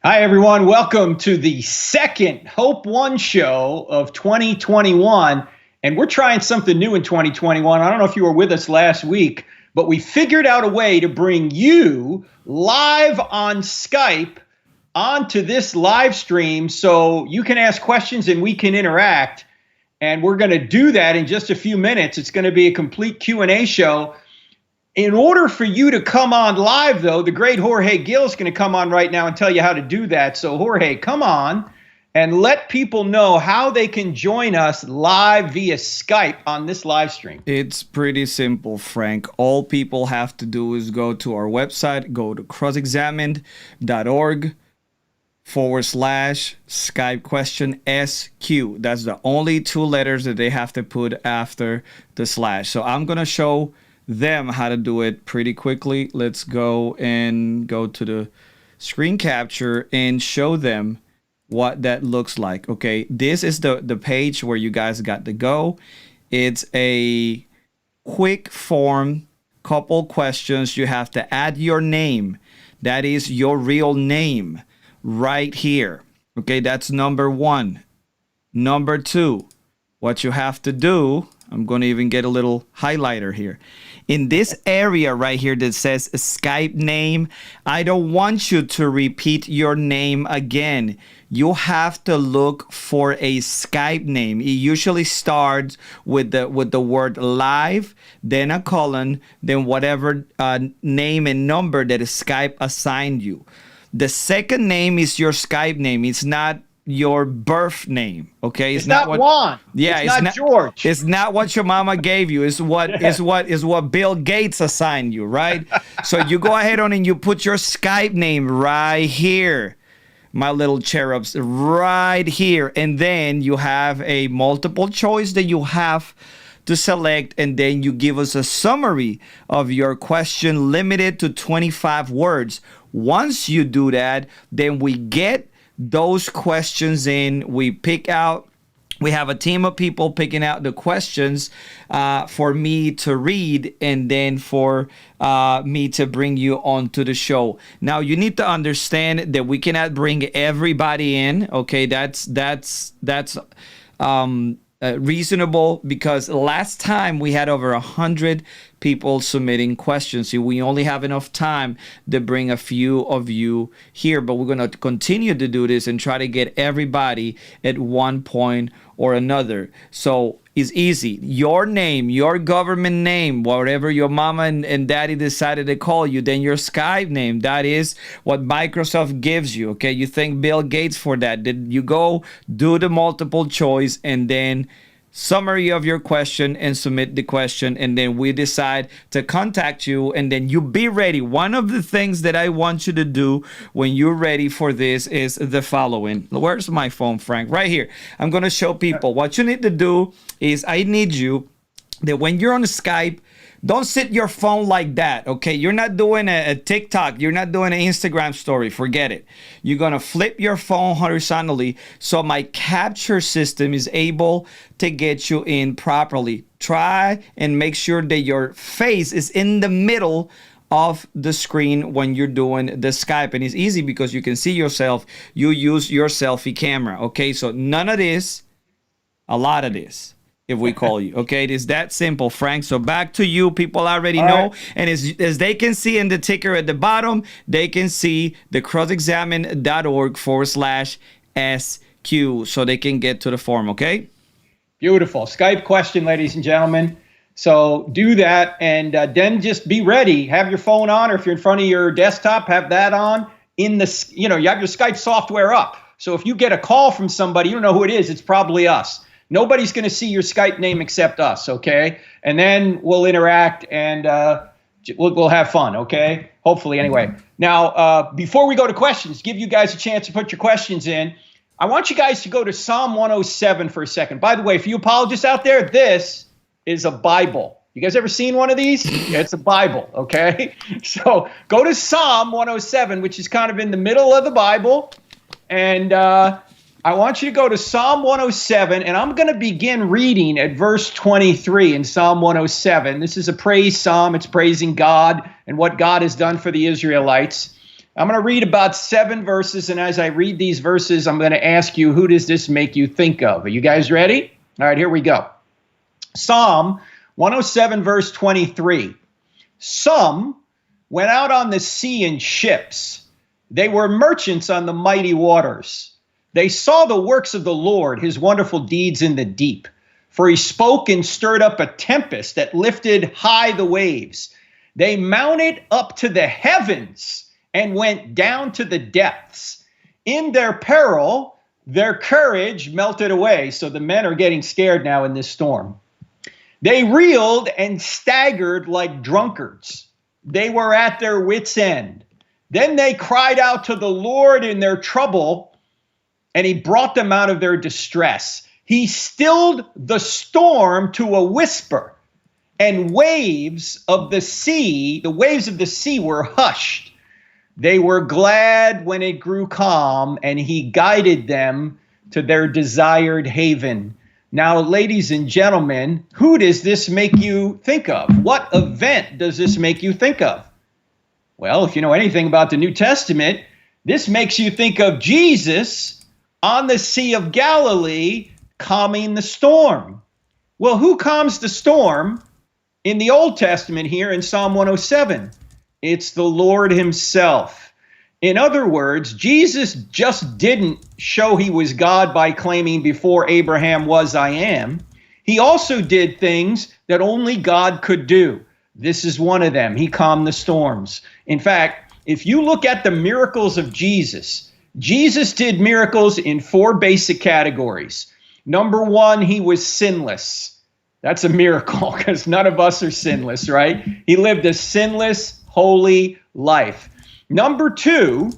Hi, everyone. Welcome to the second Hope One show of 2021. And we're trying something new in 2021. I don't know if you were with us last week, but we figured out a way to bring you live on Skype onto this live stream so you can ask questions and we can interact. And we're going to do that in just a few minutes. It's going to be a complete Q&A show. In order for you to come on live, though, the great Jorge Gil is going to come on right now and tell you how to do that. So, Jorge, come on and let people know how they can join us live via Skype on this live stream. It's pretty simple, Frank. All people have to do is go to our website, go to crossexamined.org/Skype question SQ. That's the only two letters that they have to put after the slash. So I'm going to show them how to do it pretty quickly. Let's go to the screen capture and show them what that looks like. Okay, this is the page where you guys got to go. It's a quick form, couple questions. You have to add your name. That is your real name right here. Okay, that's number one. Number two, what you have to do, I'm going to even get a little highlighter here. In this area right here that says Skype name, I don't want you to repeat your name again. You have to look for a Skype name. It usually starts with the word live, then a colon, then whatever name and number that Skype assigned you. The second name is your Skype name. It's not your birth name, okay? It's not Juan. Yeah, it's not George. It's not what your mama gave you. It's what Bill Gates assigned you, right? So you go ahead on and you put your Skype name right here, my little cherubs, right here, and then you have a multiple choice that you have to select, and then you give us a summary of your question limited to 25 words. Once you do that, then we get those questions in, we have a team of people picking out the questions for me to read and then for me to bring you onto the show. Now, you need to understand that we cannot bring everybody in. Okay, that's reasonable, because last time we had over 100 people submitting questions. So we only have enough time to bring a few of you here, but we're going to continue to do this and try to get everybody at one point or another. So it's easy. Your name, your government name, whatever your mama and daddy decided to call you, then your Skype name. That is what Microsoft gives you. Okay, you thank Bill Gates for that. Did you go do the multiple choice and then summary of your question and submit the question, and then we decide to contact you, and then you be ready. One of the things that I want you to do when you're ready for this is the following. Where's my phone, Frank? Right here. I'm going to show people. What you need to do is I need you that when you're on Skype, don't sit your phone like that, okay? You're not doing a TikTok. You're not doing an Instagram story. Forget it. You're going to flip your phone horizontally so my capture system is able to get you in properly. Try and make sure that your face is in the middle of the screen when you're doing the Skype. And it's easy because you can see yourself. You use your selfie camera, okay? So none of this, a lot of this, if we call you, okay? It is that simple, Frank. So back to you. People already know. Right. And as they can see in the ticker at the bottom, they can see the crossexamined.org/SQ so they can get to the form, okay? Beautiful. Skype question, ladies and gentlemen. So do that, and then just be ready. Have your phone on, or if you're in front of your desktop, have that on. You have your Skype software up. So if you get a call from somebody, you don't know who it is, it's probably us. Nobody's going to see your Skype name except us, okay? And then we'll interact and we'll have fun, okay? Hopefully, anyway. Now, before we go to questions, give you guys a chance to put your questions in. I want you guys to go to Psalm 107 for a second. By the way, for you apologists out there, this is a Bible. You guys ever seen one of these? Yeah, it's a Bible, okay? So go to Psalm 107, which is kind of in the middle of the Bible, and I want you to go to Psalm 107, and I'm going to begin reading at verse 23 in Psalm 107. This is a praise psalm. It's praising God and what God has done for the Israelites. I'm going to read about 7 verses, and as I read these verses, I'm going to ask you, who does this make you think of? Are you guys ready? All right, here we go. Psalm 107, verse 23. Some went out on the sea in ships. They were merchants on the mighty waters. They saw the works of the Lord, his wonderful deeds in the deep. For he spoke and stirred up a tempest that lifted high the waves. They mounted up to the heavens and went down to the depths. In their peril, their courage melted away. So the men are getting scared now in this storm. They reeled and staggered like drunkards. They were at their wits' end. Then they cried out to the Lord in their trouble, and he brought them out of their distress. He stilled the storm to a whisper, and waves of the sea were hushed. They were glad when it grew calm, and he guided them to their desired haven. Now, ladies and gentlemen, who does this make you think of? What event does this make you think of? Well, if you know anything about the New Testament, this makes you think of Jesus on the Sea of Galilee calming the storm. Well, who calms the storm in the Old Testament here in Psalm 107? It's the Lord himself. In other words, Jesus just didn't show he was God by claiming before Abraham was, I am. He also did things that only God could do. This is one of them. He calmed the storms. In fact, if you look at the miracles of Jesus, Jesus did miracles in 4 basic categories. Number 1, he was sinless. That's a miracle because none of us are sinless, right? He lived a sinless, holy life. Number 2,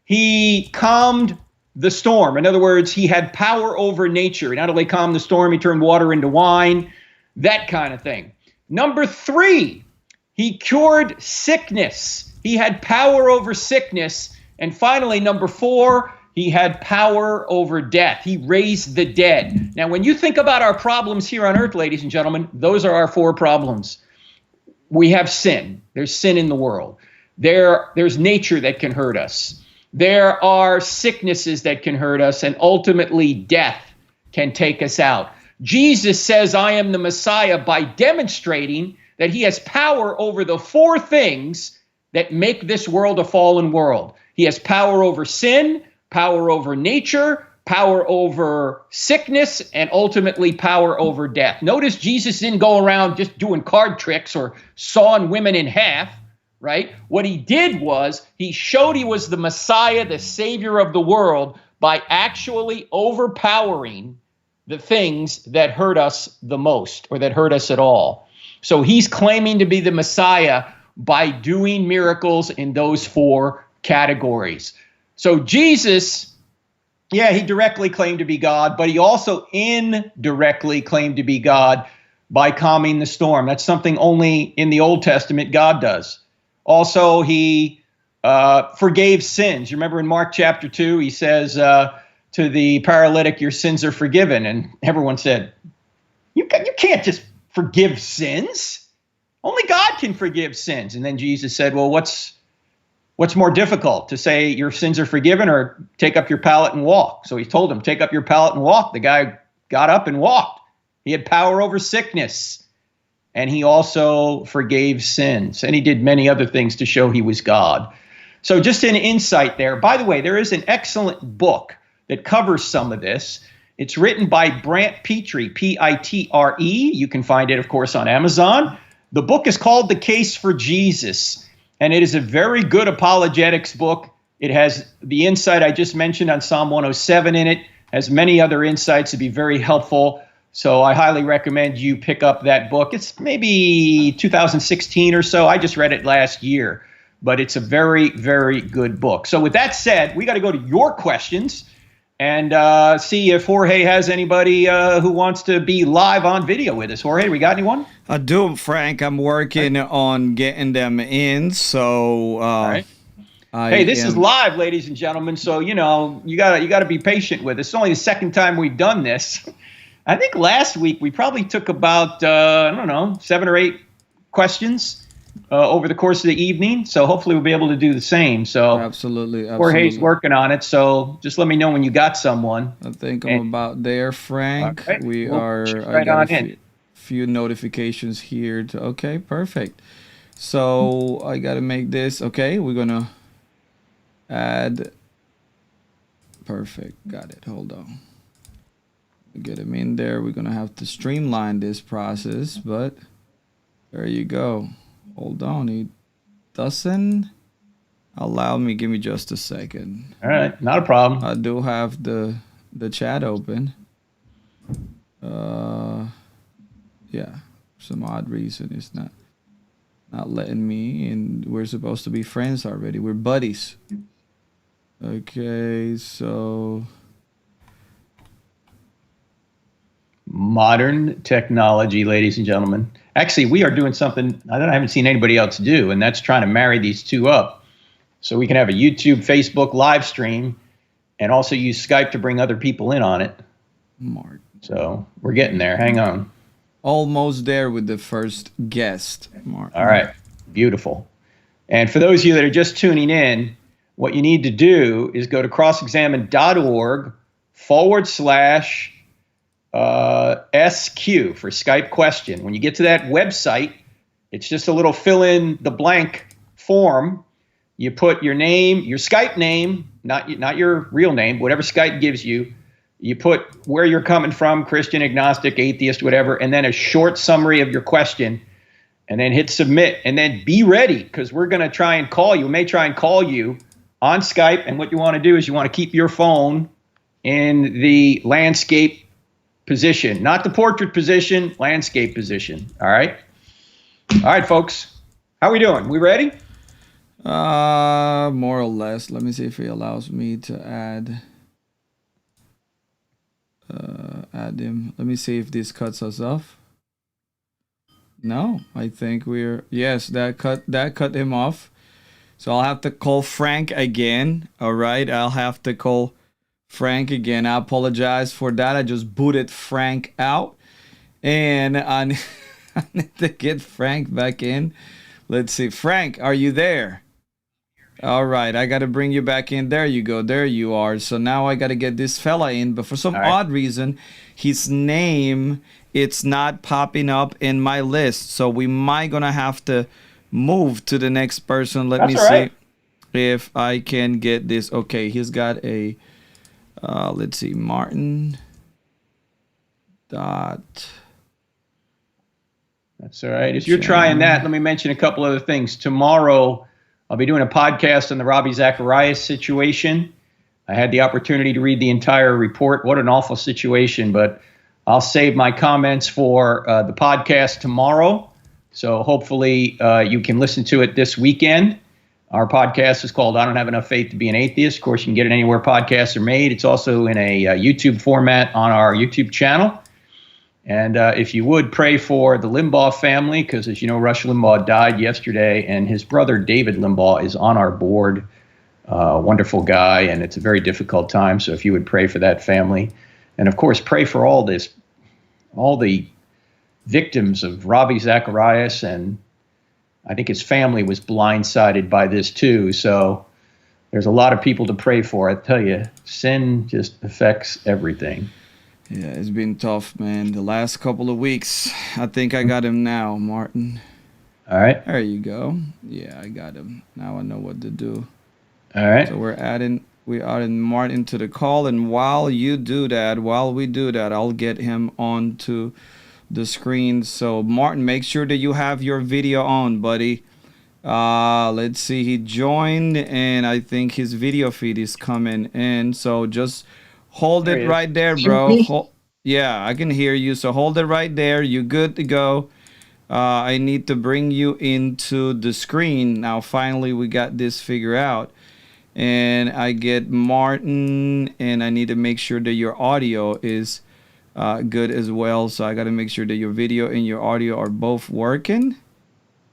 he calmed the storm. In other words, he had power over nature. He not only calmed the storm, he turned water into wine, that kind of thing. Number 3, he cured sickness. He had power over sickness. And finally, number 4, he had power over death. He raised the dead. Now, when you think about our problems here on earth, ladies and gentlemen, those are our 4 problems. We have sin. There's sin in the world. There's nature that can hurt us. There are sicknesses that can hurt us, and ultimately death can take us out. Jesus says, I am the Messiah, by demonstrating that he has power over the 4 things that make this world a fallen world. He has power over sin, power over nature, power over sickness, and ultimately power over death. Notice Jesus didn't go around just doing card tricks or sawing women in half, right? What he did was he showed he was the Messiah, the Savior of the world, by actually overpowering the things that hurt us the most, or that hurt us at all. So he's claiming to be the Messiah by doing miracles in those 4 categories. So Jesus, he directly claimed to be God, but he also indirectly claimed to be God by calming the storm. That's something only in the Old Testament God does. Also, he forgave sins. You remember in Mark chapter 2, he says to the paralytic, your sins are forgiven. And everyone said, you can't just forgive sins. Only God can forgive sins. And then Jesus said, well, what's more difficult, to say your sins are forgiven or take up your pallet and walk? So he told him, take up your pallet and walk. The guy got up and walked. He had power over sickness. And he also forgave sins. And he did many other things to show he was God. So just an insight there. By the way, there is an excellent book that covers some of this. It's written by Brant Pitre, Pitre. You can find it, of course, on Amazon. The book is called The Case for Jesus, and it is a very good apologetics book. It has the insight I just mentioned on Psalm 107 in it, has many other insights to be very helpful. So I highly recommend you pick up that book. It's maybe 2016 or so. I just read it last year, but it's a very, very good book. So with that said, we got to go to your questions and see if Jorge has anybody who wants to be live on video with us. Jorge, we got anyone? I do, Frank. I'm working on getting them in. So, all right. Hey, this is live, ladies and gentlemen. So, you gotta be patient with us. It's only the second time we've done this. I think last week we probably took about 7 or 8 questions, over the course of the evening. So hopefully we'll be able to do the same. So Absolutely. Jorge's working on it. So just let me know when you got someone. I think I'm about there, Frank. All right, I right got on in. few notifications here. Okay, perfect. So I got to make this. Okay, we're going to add. Perfect. Got it. Hold on. Get him in there. We're going to have to streamline this process, but there you go. Hold on. It doesn't allow me. Give me just a second. All right, not a problem. I do have the chat open. Yeah, for some odd reason it's not letting me, and we're supposed to be friends already. We're buddies. Okay, so Modern technology, ladies and gentlemen. Actually, we are doing something I haven't seen anybody else do, and that's trying to marry these two up so we can have a YouTube, Facebook live stream and also use Skype to bring other people in on it. Mark. So we're getting there. Hang on. Almost there with the first guest, Mark. All right. Beautiful. And for those of you that are just tuning in, what you need to do is go to crossexamine.org/SQ for Skype question. When you get to that website, it's just a little fill in the blank form. You put your name, your Skype name, not your real name, whatever Skype gives you. You put where you're coming from, Christian, agnostic, atheist, whatever, and then a short summary of your question, and then hit submit, and then be ready because we're going to try and call you. We may try and call you on Skype, and what you want to do is you want to keep your phone in the landscape position, not the portrait position, landscape position. All right? All right, folks. How are we doing? We ready? More or less. Let me see if he allows me to add him. Let me see if this cuts us off. No, I think yes, that cut him off. So I'll have to call Frank again. All right, I'll have to call Frank again. I apologize for that. I just booted Frank out, and I need to get Frank back in. Let's see, Frank, are you there? All right, I got to bring you back in. There you go. There you are. So now I got to get this fella in, but for some odd reason, his name, it's not popping up in my list. So we might going to have to move to the next person. Let me see if I can get this. Okay, he's got a, let's see, Martin. Dot. That's all right. If you're trying that, let me mention a couple other things. Tomorrow, I'll be doing a podcast on the Ravi Zacharias situation. I had the opportunity to read the entire report. What an awful situation, but I'll save my comments for the podcast tomorrow. So hopefully you can listen to it this weekend. Our podcast is called I Don't Have Enough Faith to Be an Atheist. Of course, you can get it anywhere podcasts are made. It's also in a YouTube format on our YouTube channel. And if you would pray for the Limbaugh family, because as you know, Rush Limbaugh died yesterday, and his brother David Limbaugh is on our board. Wonderful guy, and it's a very difficult time. So if you would pray for that family, and of course pray for all the victims of Ravi Zacharias, and I think his family was blindsided by this too. So there's a lot of people to pray for. I tell you, sin just affects everything. Yeah, it's been tough, man. The last couple of weeks. I think I got him now, Martin. All right. There you go. Yeah, I got him. Now I know what to do. All right. So we're adding Martin to the call, and while we do that, I'll get him onto the screen. So Martin, make sure that you have your video on, buddy. Let's see. He joined, and I think his video feed is coming in. So just hold it right there, bro. Yeah, I can hear you. So hold it right there. You're good to go. I need to bring you into the screen. Now, finally, we got this figured out. And I get Martin, and I need to make sure that your audio is good as well. So I got to make sure that your video and your audio are both working.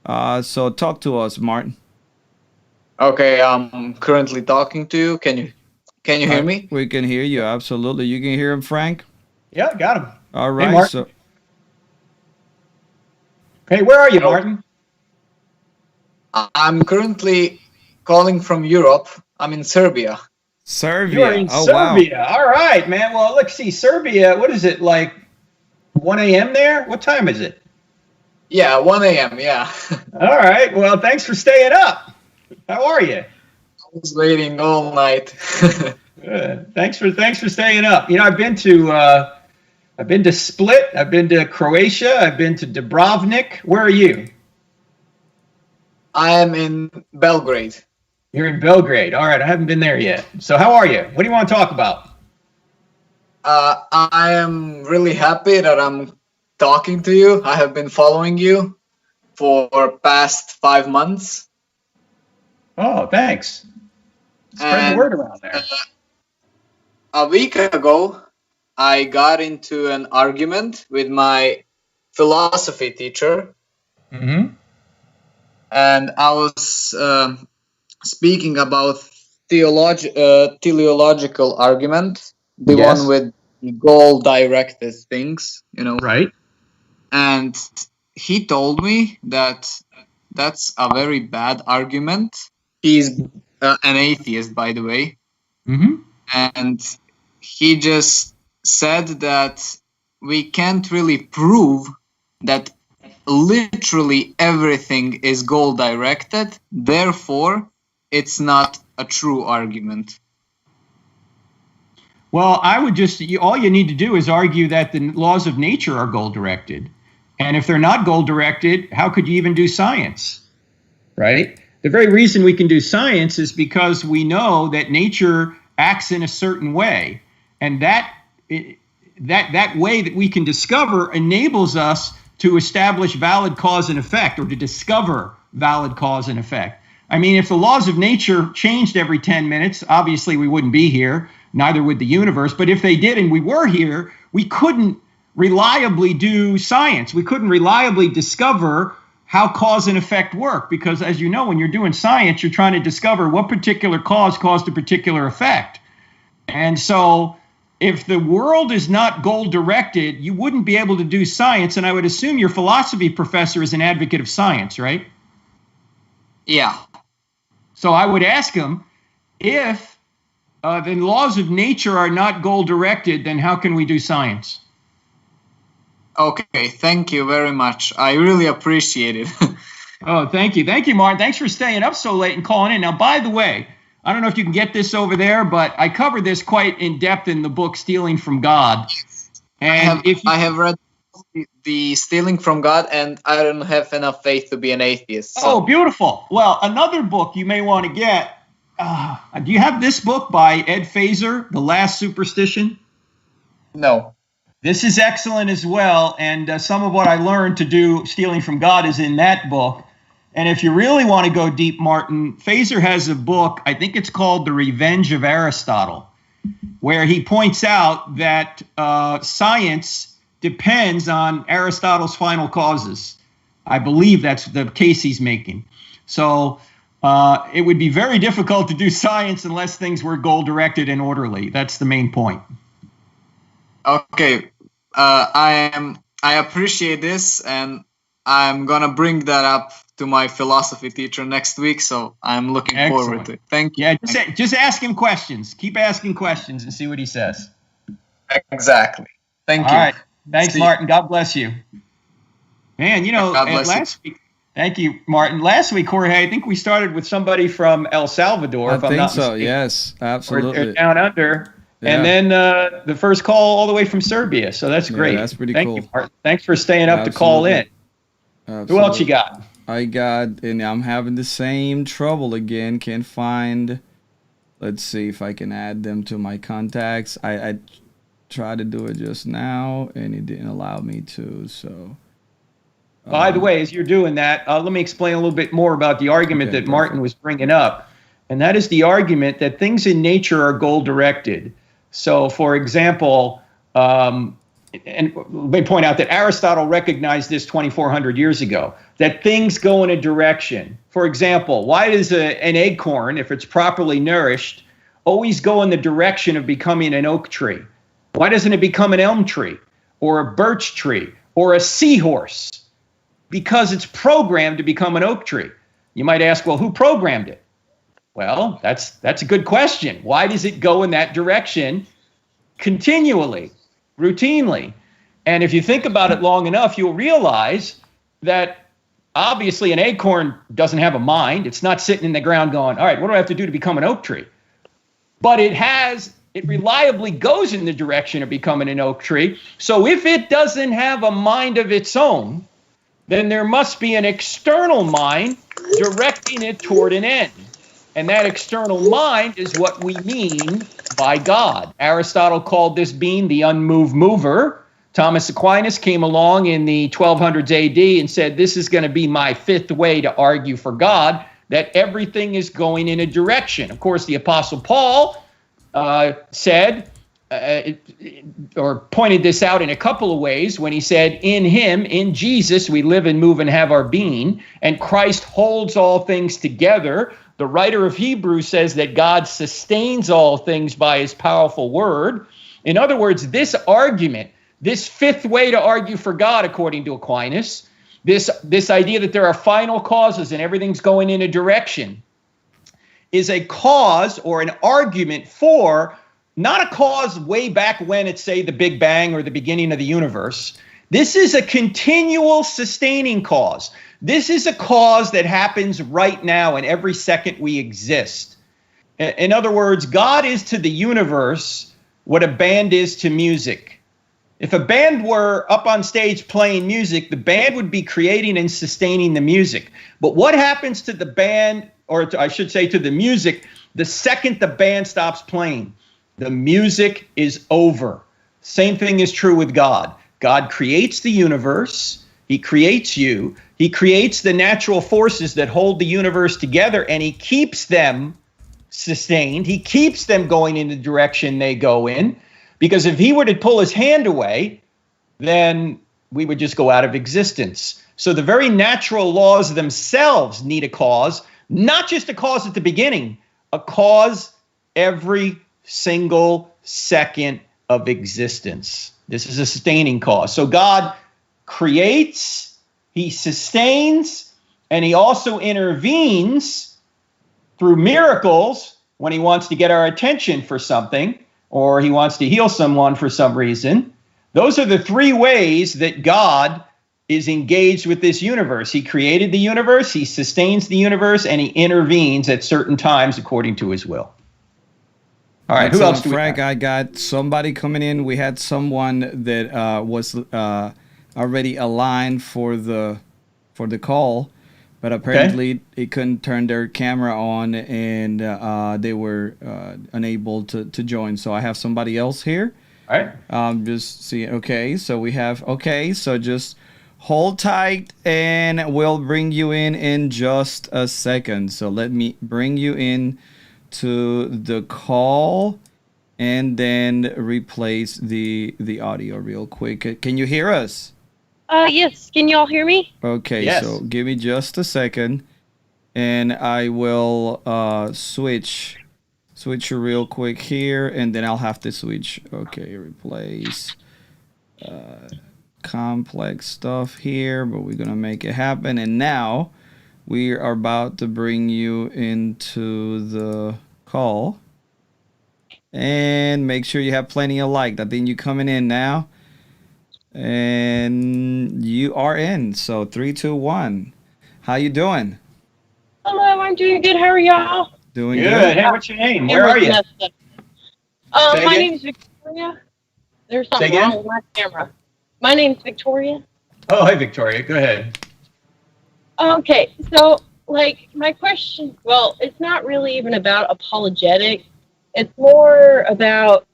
So talk to us, Martin. Okay, I'm currently talking to you. Can you hear me? We can hear you, absolutely. You can hear him, Frank? Yeah, got him. All right. Hey, Martin. Hey, where are you, Martin? I'm currently calling from Europe. I'm in Serbia. You are Serbia. in Oh wow. Serbia. All right, man. Well, let's see. Serbia, what is it, like 1 a.m. there? What time is it? Yeah, 1 a.m. Yeah. All right. Well, thanks for staying up. How are you? I was waiting all night. Good. Thanks for staying up. I've been to Split. I've been to Croatia. I've been to Dubrovnik. Where are you? I am in Belgrade. You're in Belgrade. All right. I haven't been there yet. So how are you? What do you want to talk about? I am really happy that I'm talking to you. I have been following you for past 5 months. Oh, thanks. Spread the And word around there. a week ago, I got into an argument with my philosophy teacher, Mm-hmm. and I was speaking about teleological argument, the one Yes. with goal-directed things, Right. And he told me that that's a very bad argument. He's an atheist, by the way. Mm-hmm. And he just said that we can't really prove that literally everything is goal directed, therefore it's not a true argument. Well, I would all you need to do is argue that the laws of nature are goal directed. And if they're not goal directed, how could you even do science? Right? The very reason we can do science is because we know that nature acts in a certain way. And that way that we can discover enables us to establish valid cause and effect, or to discover valid cause and effect. I mean, if the laws of nature changed every 10 minutes, obviously we wouldn't be here, neither would the universe. But if they did and we were here, we couldn't reliably do science. We couldn't reliably discover how cause and effect work, because as you know, when you're doing science, you're trying to discover what particular cause caused a particular effect. And so if the world is not goal directed, you wouldn't be able to do science. And I would assume your philosophy professor is an advocate of science, right? Yeah. So I would ask him, if the laws of nature are not goal directed, then how can we do science? Okay, thank you very much. I really appreciate it. Oh, thank you. Thank you, Martin. Thanks for staying up so late and calling in. Now, by the way, I don't know if you can get this over there, but I covered this quite in depth in the book Stealing from God. And I have read the Stealing from God, and I don't have enough faith to be an atheist. So. Oh, beautiful. Well, another book you may want to get. Do you have this book by Ed Fazer, The Last Superstition? No. This is excellent as well, and some of what I learned to do Stealing from God is in that book. And if you really want to go deep, Martin, Fazer has a book, I think it's called The Revenge of Aristotle, where he points out that science depends on Aristotle's final causes. I believe that's the case he's making. So it would be very difficult to do science unless things were goal-directed and orderly. That's the main point. Okay, I appreciate this, and I'm gonna bring that up to my philosophy teacher next week. So I'm looking forward to it. Thank you. Yeah, just ask him questions. Keep asking questions and see what he says. Exactly. Thank you. All right. Thanks, Martin. God bless you. Man, last week. Thank you, Martin. Last week, Jorge, I think we started with somebody from El Salvador. I think so. Yes, absolutely. Or down under. Yeah. And then the first call all the way from Serbia. So that's great. Yeah, that's pretty cool. Thank you, Martin. Thanks for staying up to call in. Absolutely. Who else you got? And I'm having the same trouble again. Can't find. Let's see if I can add them to my contacts. I tried to do it just now, and it didn't allow me to. So. By the way, as you're doing that, let me explain a little bit more about the argument that Martin was bringing up. And that is the argument that things in nature are goal-directed. So, for example, and let me point out that Aristotle recognized this 2,400 years ago, that things go in a direction. For example, why does an acorn, if it's properly nourished, always go in the direction of becoming an oak tree? Why doesn't it become an elm tree or a birch tree or a seahorse? Because it's programmed to become an oak tree. You might ask, well, who programmed it? Well, that's a good question. Why does it go in that direction continually, routinely? And if you think about it long enough, you'll realize that obviously an acorn doesn't have a mind. It's not sitting in the ground going, all right, what do I have to do to become an oak tree? But it reliably goes in the direction of becoming an oak tree. So if it doesn't have a mind of its own, then there must be an external mind directing it toward an end. And that external mind is what we mean by God. Aristotle called this being the unmoved mover. Thomas Aquinas came along in the 1200s AD and said, this is going to be my fifth way to argue for God, that everything is going in a direction. Of course, the Apostle Paul said, or pointed this out in a couple of ways when he said, in him, in Jesus, we live and move and have our being, and Christ holds all things together. The writer of Hebrews says that God sustains all things by his powerful word. In other words, this argument, this fifth way to argue for God, according to Aquinas, this idea that there are final causes and everything's going in a direction, is a cause or an argument for, not a cause way back when it's, say, the Big Bang or the beginning of the universe. This is a continual sustaining cause. This is a cause that happens right now and every second we exist. In other words, God is to the universe what a band is to music. If a band were up on stage playing music, the band would be creating and sustaining the music. But what happens to the band, or I should say to the music, the second the band stops playing? The music is over. Same thing is true with God. God creates the universe. He creates you. He creates the natural forces that hold the universe together, and he keeps them sustained. He keeps them going in the direction they go in. Because if he were to pull his hand away, then we would just go out of existence. So the very natural laws themselves need a cause, not just a cause at the beginning, a cause every single second of existence. This is a sustaining cause. So God creates, he sustains, and he also intervenes through miracles when he wants to get our attention for something, or he wants to heal someone for some reason. Those are the three ways that God is engaged with this universe. He created the universe, he sustains the universe, and he intervenes at certain times according to his will. All right, who else do we have? Frank, I got somebody coming in. We had someone that was already aligned for the call, but apparently it couldn't turn their camera on, and they were unable to join. So I have somebody else here. All right. Just see. Okay, so we have. Okay, so just hold tight, and we'll bring you in just a second. So let me bring you in to the call, and then replace the audio real quick. Can you hear us? Yes. Can y'all hear me? Okay, yes. So give me just a second, and I will switch real quick here, and then I'll have to switch. Okay, replace complex stuff here, but we're gonna make it happen. And now we are about to bring you into the call, and make sure you have plenty of light. I think you're coming in now. And you are in. So 3, 2, 1. How you doing? Hello, I'm doing good. How are y'all? Doing Good. Hey, what's your name? Where are you? My name's Victoria. There's something wrong with my camera. My name's Victoria. Oh, hey, Victoria. Go ahead. Okay, so, my question, well, it's not really even about apologetic. It's more about,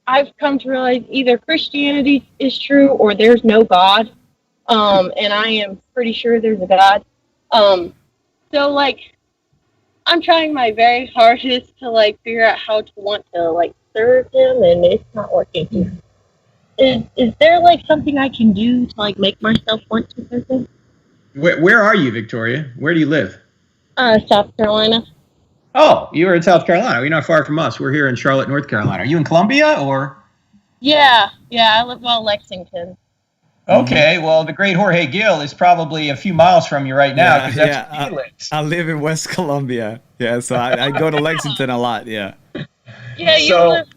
I've come to realize either Christianity is true or there's no God. And I am pretty sure there's a God. So, I'm trying my very hardest to, figure out how to want to, serve him, and it's not working. Is there, something I can do to, make myself want to serve him? Where are you, Victoria? Where do you live? South Carolina. Oh, you are in South Carolina. You're not far from us. We're here in Charlotte, North Carolina. Are you in Columbia or? Yeah, I live in Lexington. Okay, well, the great Jorge Gil is probably a few miles from you right now because that's where he lives. I live in West Columbia. Yeah, so I go to Lexington a lot. Yeah. Yeah, you live.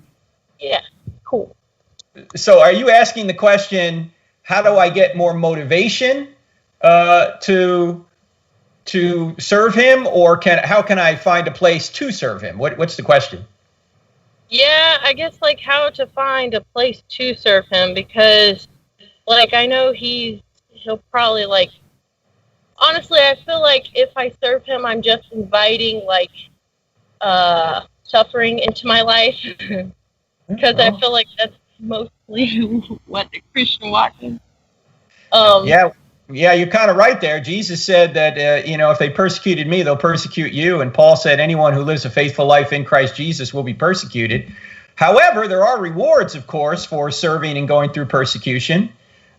Yeah, cool. So, are you asking the question? How do I get more motivation to serve him, or how can I find a place to serve him? What's the question? Yeah, I guess like how to find a place to serve him, because like I know he'll probably like, honestly, I feel like if I serve him, I'm just inviting like suffering into my life, because I feel like that's mostly what the Christian watches. Yeah, you're kind of right there. Jesus said that, if they persecuted me, they'll persecute you. And Paul said anyone who lives a faithful life in Christ Jesus will be persecuted. However, there are rewards, of course, for serving and going through persecution.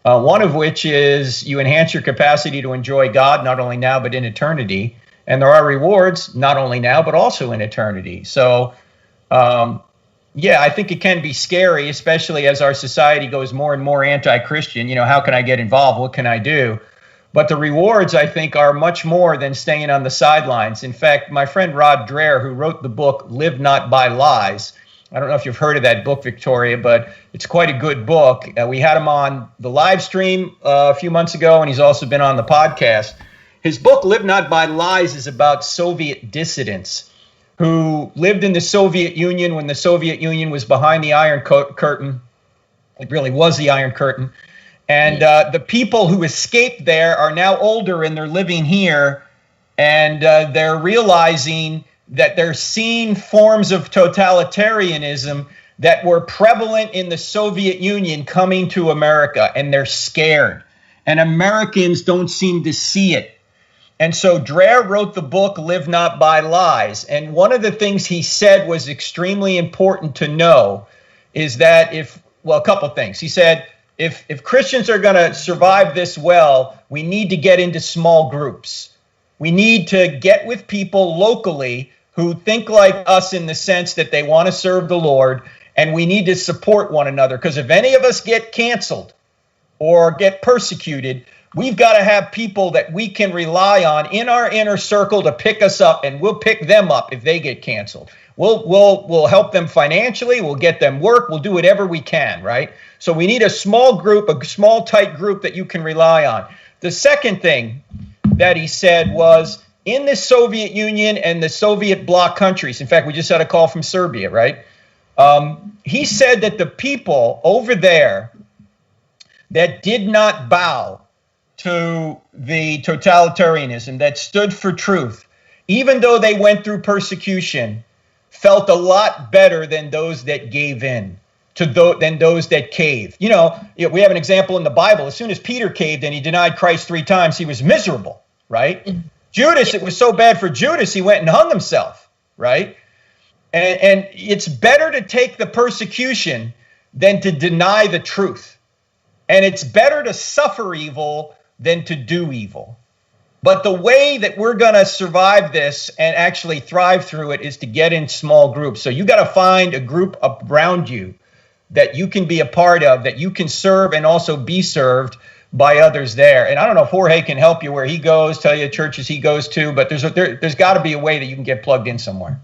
One of which is you enhance your capacity to enjoy God, not only now, but in eternity. And there are rewards, not only now, but also in eternity. So, I think it can be scary, especially as our society goes more and more anti-Christian. How can I get involved? What can I do? But the rewards, I think, are much more than staying on the sidelines. In fact, my friend Rod Dreher, who wrote the book Live Not by Lies, I don't know if you've heard of that book, Victoria, but it's quite a good book. We had him on the live stream a few months ago, and he's also been on the podcast. His book, Live Not by Lies, is about Soviet dissidents who lived in the Soviet Union when the Soviet Union was behind the Iron Curtain. It really was the Iron Curtain. And the people who escaped there are now older and they're living here. And they're realizing that they're seeing forms of totalitarianism that were prevalent in the Soviet Union coming to America. And they're scared. And Americans don't seem to see it. And so Dreher wrote the book, Live Not by Lies. And one of the things he said was extremely important to know is that a couple things. He said, if Christians are going to survive this well, we need to get into small groups. We need to get with people locally who think like us in the sense that they want to serve the Lord. And we need to support one another. Because if any of us get canceled or get persecuted, we've got to have people that we can rely on in our inner circle to pick us up, and we'll pick them up if they get canceled. We'll help them financially. We'll get them work. We'll do whatever we can, right? So we need a small group, a small, tight group that you can rely on. The second thing that he said was in the Soviet Union and the Soviet bloc countries, in fact, we just had a call from Serbia, right? He said that the people over there that did not bow to the totalitarianism, that stood for truth, even though they went through persecution, felt a lot better than those that gave in, than those that caved. We have an example in the Bible. As soon as Peter caved and he denied Christ 3 times, he was miserable, right? Judas, it was so bad for Judas, he went and hung himself, right? And it's better to take the persecution than to deny the truth. And it's better to suffer evil than to do evil. But the way that we're going to survive this and actually thrive through it is to get in small groups. So you got to find a group around you that you can be a part of, that you can serve and also be served by others there. And I don't know if Jorge can help you where he goes, tell you churches he goes to, but there's got to be a way that you can get plugged in somewhere.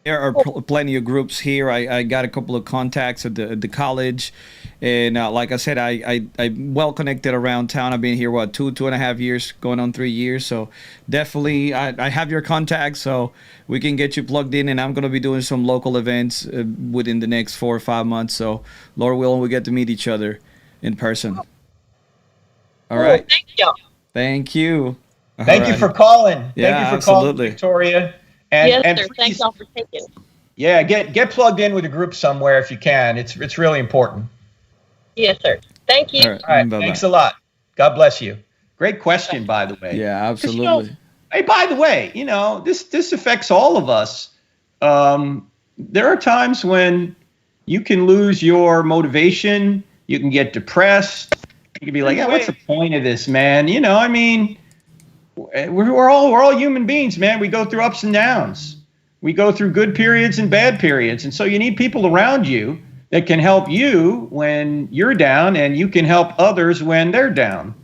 There are plenty of groups here. I got a couple of contacts at the college. And like I said, I'm well connected around town. I've been here, 2.5 years, going on 3 years. So definitely I have your contacts, so we can get you plugged in. And I'm going to be doing some local events within the next 4 or 5 months. So Lord willing, we get to meet each other in person. All right. Thank you. Thank you. Thank you for calling. Yeah, Thank you for absolutely. calling, Victoria. Yes, and sir. please, Thanks all for taking. Yeah, get plugged in with a group somewhere if you can. It's really important. Yes, sir. Thank you. All right. Thanks a lot. God bless you. Great question, by the way. Yeah, absolutely. Hey, by the way, this affects all of us. There are times when you can lose your motivation. You can get depressed. You can be like, what's the point of this, man? We're all human beings, man. We go through ups and downs. We go through good periods and bad periods. And so you need people around you that can help you when you're down, and you can help others when they're down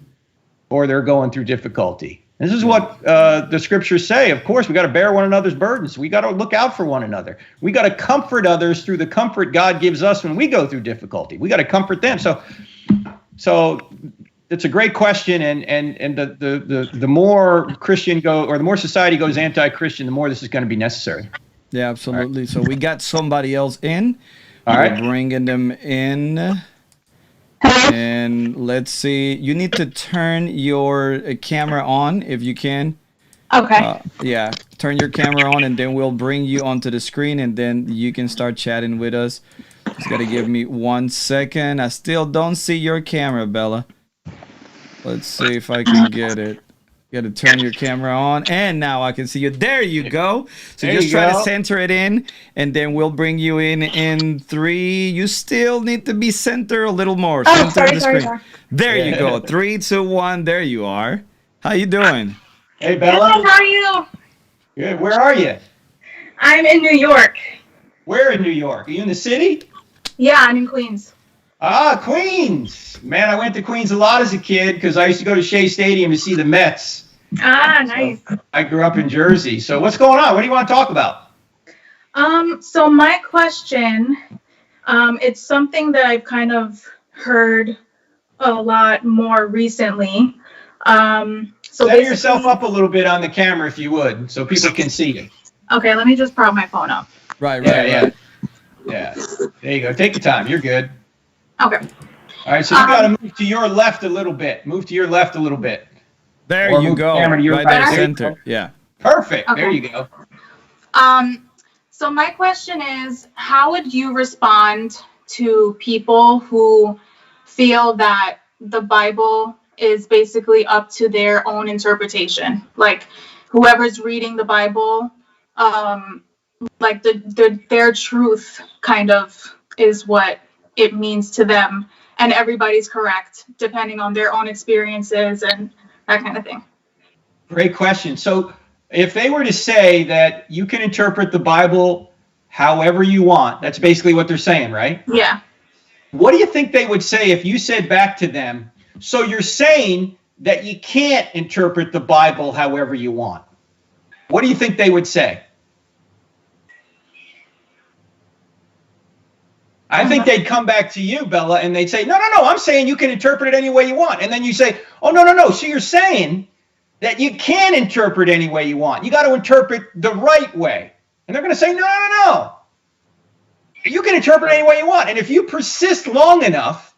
or they're going through difficulty. This is what the scriptures say. Of course, we got to bear one another's burdens. We got to look out for one another. We got to comfort others through the comfort God gives us when we go through difficulty. We got to comfort them. So it's a great question, and the more Christian the more society goes anti-Christian, the more this is going to be necessary. Yeah, absolutely. Right. So we got somebody else in. All right, bringing them in. And let's see. You need to turn your camera on if you can. Okay. Yeah, turn your camera on, and then we'll bring you onto the screen, and then you can start chatting with us. Just gotta give me 1 second. I still don't see your camera, Bella. Let's see if I can get it. You gotta turn your camera on, and now I can see you. There you go. So just try to center it in, and then we'll bring you in 3. You still need to be center a little more. Center the screen. There you go. 3, 2, 1. There you are. How you doing? Hey, Bella. Good, how are you? Good. Where are you? I'm in New York. Where in New York? Are you in the city? Yeah, I'm in Queens. Ah, Queens. Man, I went to Queens a lot as a kid because I used to go to Shea Stadium to see the Mets. Ah, nice. So I grew up in Jersey. So what's going on? What do you want to talk about? So my question, it's something that I've kind of heard a lot more recently. Set yourself up a little bit on the camera if you would, so people can see you. Okay, let me just prop my phone up. Right. Yeah. There you go. Take your time. You're good. Okay. All right, so you got to move to your left a little bit. Move to your left a little bit. There you go. Right there, center. Yeah. Perfect. Okay. There you go. So my question is, how would you respond to people who feel that the Bible is basically up to their own interpretation? Like, whoever's reading the Bible, like their truth kind of is what it means to them, and everybody's correct depending on their own experiences and that kind of thing. Great question. So if they were to say that you can interpret the Bible however you want, that's basically what they're saying, right? Yeah. What do you think they would say if you said back to them, so you're saying that you can't interpret the Bible however you want? What do you think they would say? I think they'd come back to you, Bella, and they'd say, no, I'm saying you can interpret it any way you want. And then you say, oh, no. So you're saying that you can interpret any way you want. You got to interpret the right way. And they're going to say, no. You can interpret any way you want. And if you persist long enough,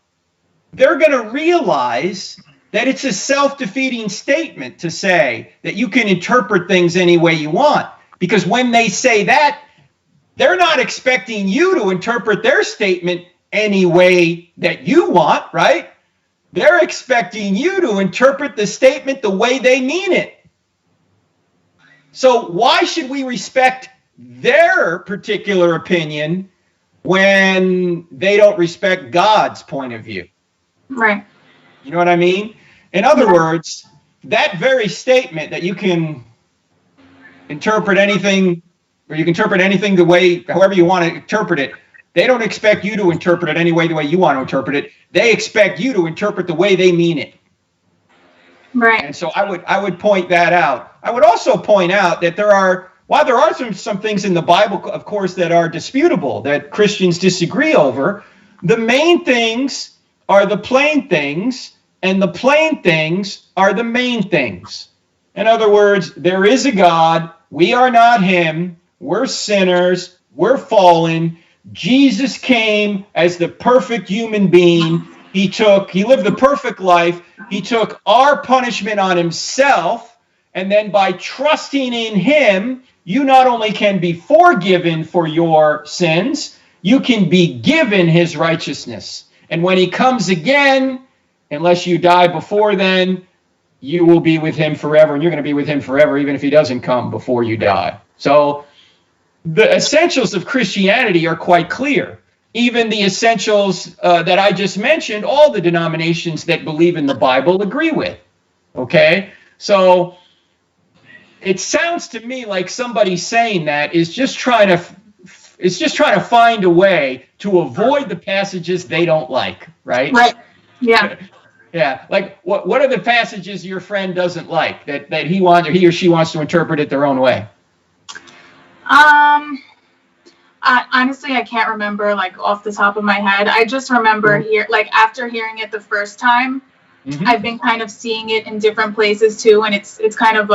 they're going to realize that it's a self-defeating statement to say that you can interpret things any way you want. Because when they say that, they're not expecting you to interpret their statement any way that you want, right? They're expecting you to interpret the statement the way they mean it. So why should we respect their particular opinion when they don't respect God's point of view? Right. You know what I mean? In other words, that very statement that you can interpret anything, or you can interpret anything the way, however you want to interpret it, they don't expect you to interpret it any way the way you want to interpret it. They expect you to interpret the way they mean it. Right. And so I would point that out. I would also point out that while there are some things in the Bible, of course, that are disputable, that Christians disagree over, the main things are the plain things, and the plain things are the main things. In other words, there is a God. We are not him. We're sinners. We're fallen. Jesus came as the perfect human being. He lived the perfect life. He took our punishment on himself. And then by trusting in him, you not only can be forgiven for your sins, you can be given his righteousness. And when he comes again, unless you die before then, you will be with him forever. And you're going to be with him forever, even if he doesn't come before you die. So the essentials of Christianity are quite clear. Even the essentials that I just mentioned, all the denominations that believe in the Bible agree with. Okay? So it sounds to me like somebody saying that is just trying to It's just trying to find a way to avoid the passages they don't like, right? Right. Yeah. Yeah. Like what are the passages your friend doesn't like that he or she wants to interpret it their own way? Honestly, I can't remember like off the top of my head. I just remember after hearing it the first time, I've been kind of seeing it in different places too, and it's kind of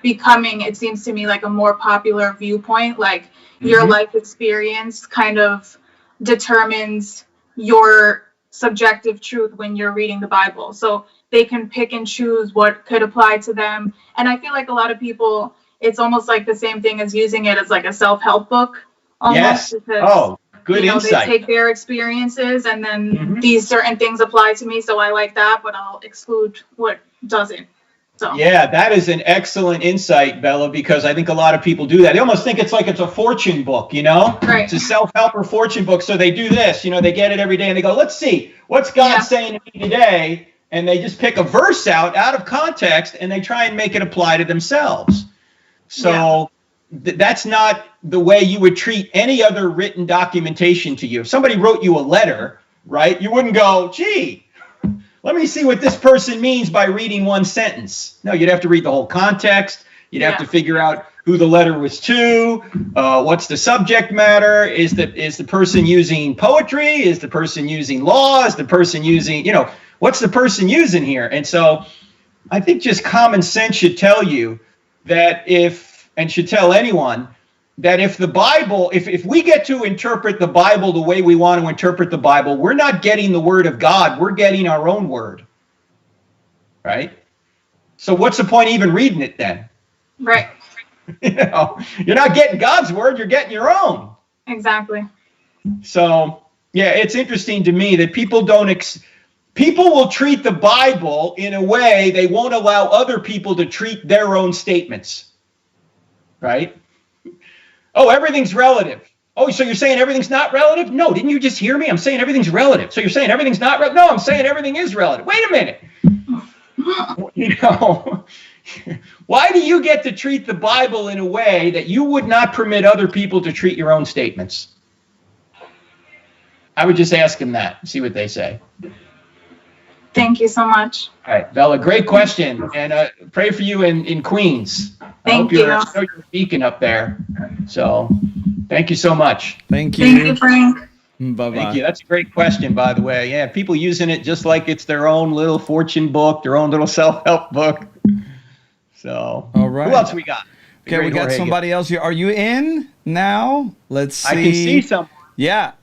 becoming, it seems to me, like a more popular viewpoint. Like your life experience kind of determines your subjective truth when you're reading the Bible. So they can pick and choose what could apply to them. And I feel like a lot of people, it's almost like the same thing as using it as like a self-help book. Yes. Oh, good insight. They take their experiences and then these certain things apply to me, so I like that, but I'll exclude what doesn't. So yeah, that is an excellent insight, Bella, because I think a lot of people do that. They almost think it's like it's a fortune book, you know? Right. It's a self-help or fortune book. So they do this, they get it every day and they go, let's see, what's God saying to me today? And they just pick a verse out of context and they try and make it apply to themselves. So that's not the way you would treat any other written documentation to you. If somebody wrote you a letter, right, you wouldn't go, gee, let me see what this person means by reading one sentence. No, you'd have to read the whole context. You'd have to figure out who the letter was to, what's the subject matter, is the person using poetry, is the person using law, is the person using, what's the person using here? And so I think just common sense should tell you that should tell anyone that if the Bible, if we get to interpret the Bible the way we want to interpret the Bible, we're not getting the word of God, we're getting our own word, right? So what's the point of even reading it then? Right. You're not getting God's word, you're getting your own. Exactly. So, yeah, it's interesting to me that people will treat the Bible in a way they won't allow other people to treat their own statements. Right? Oh, everything's relative. Oh, so you're saying everything's not relative? No, didn't you just hear me? I'm saying everything's relative. So you're saying everything's not relative? No, I'm saying everything is relative. Wait a minute. Why do you get to treat the Bible in a way that you would not permit other people to treat your own statements? I would just ask them that, see what they say. Thank you so much. All right, Bella, great question. And pray for you in Queens. Thank you. I hope you're beacon up there. So thank you so much. Thank you. Thank you, Frank. Bye-bye. Thank you. That's a great question, by the way. Yeah, people using it just like it's their own little fortune book, their own little self-help book. So, all right. Who else we got? Okay, we got somebody else here. Are you in now? Let's see. I can see someone. Yeah.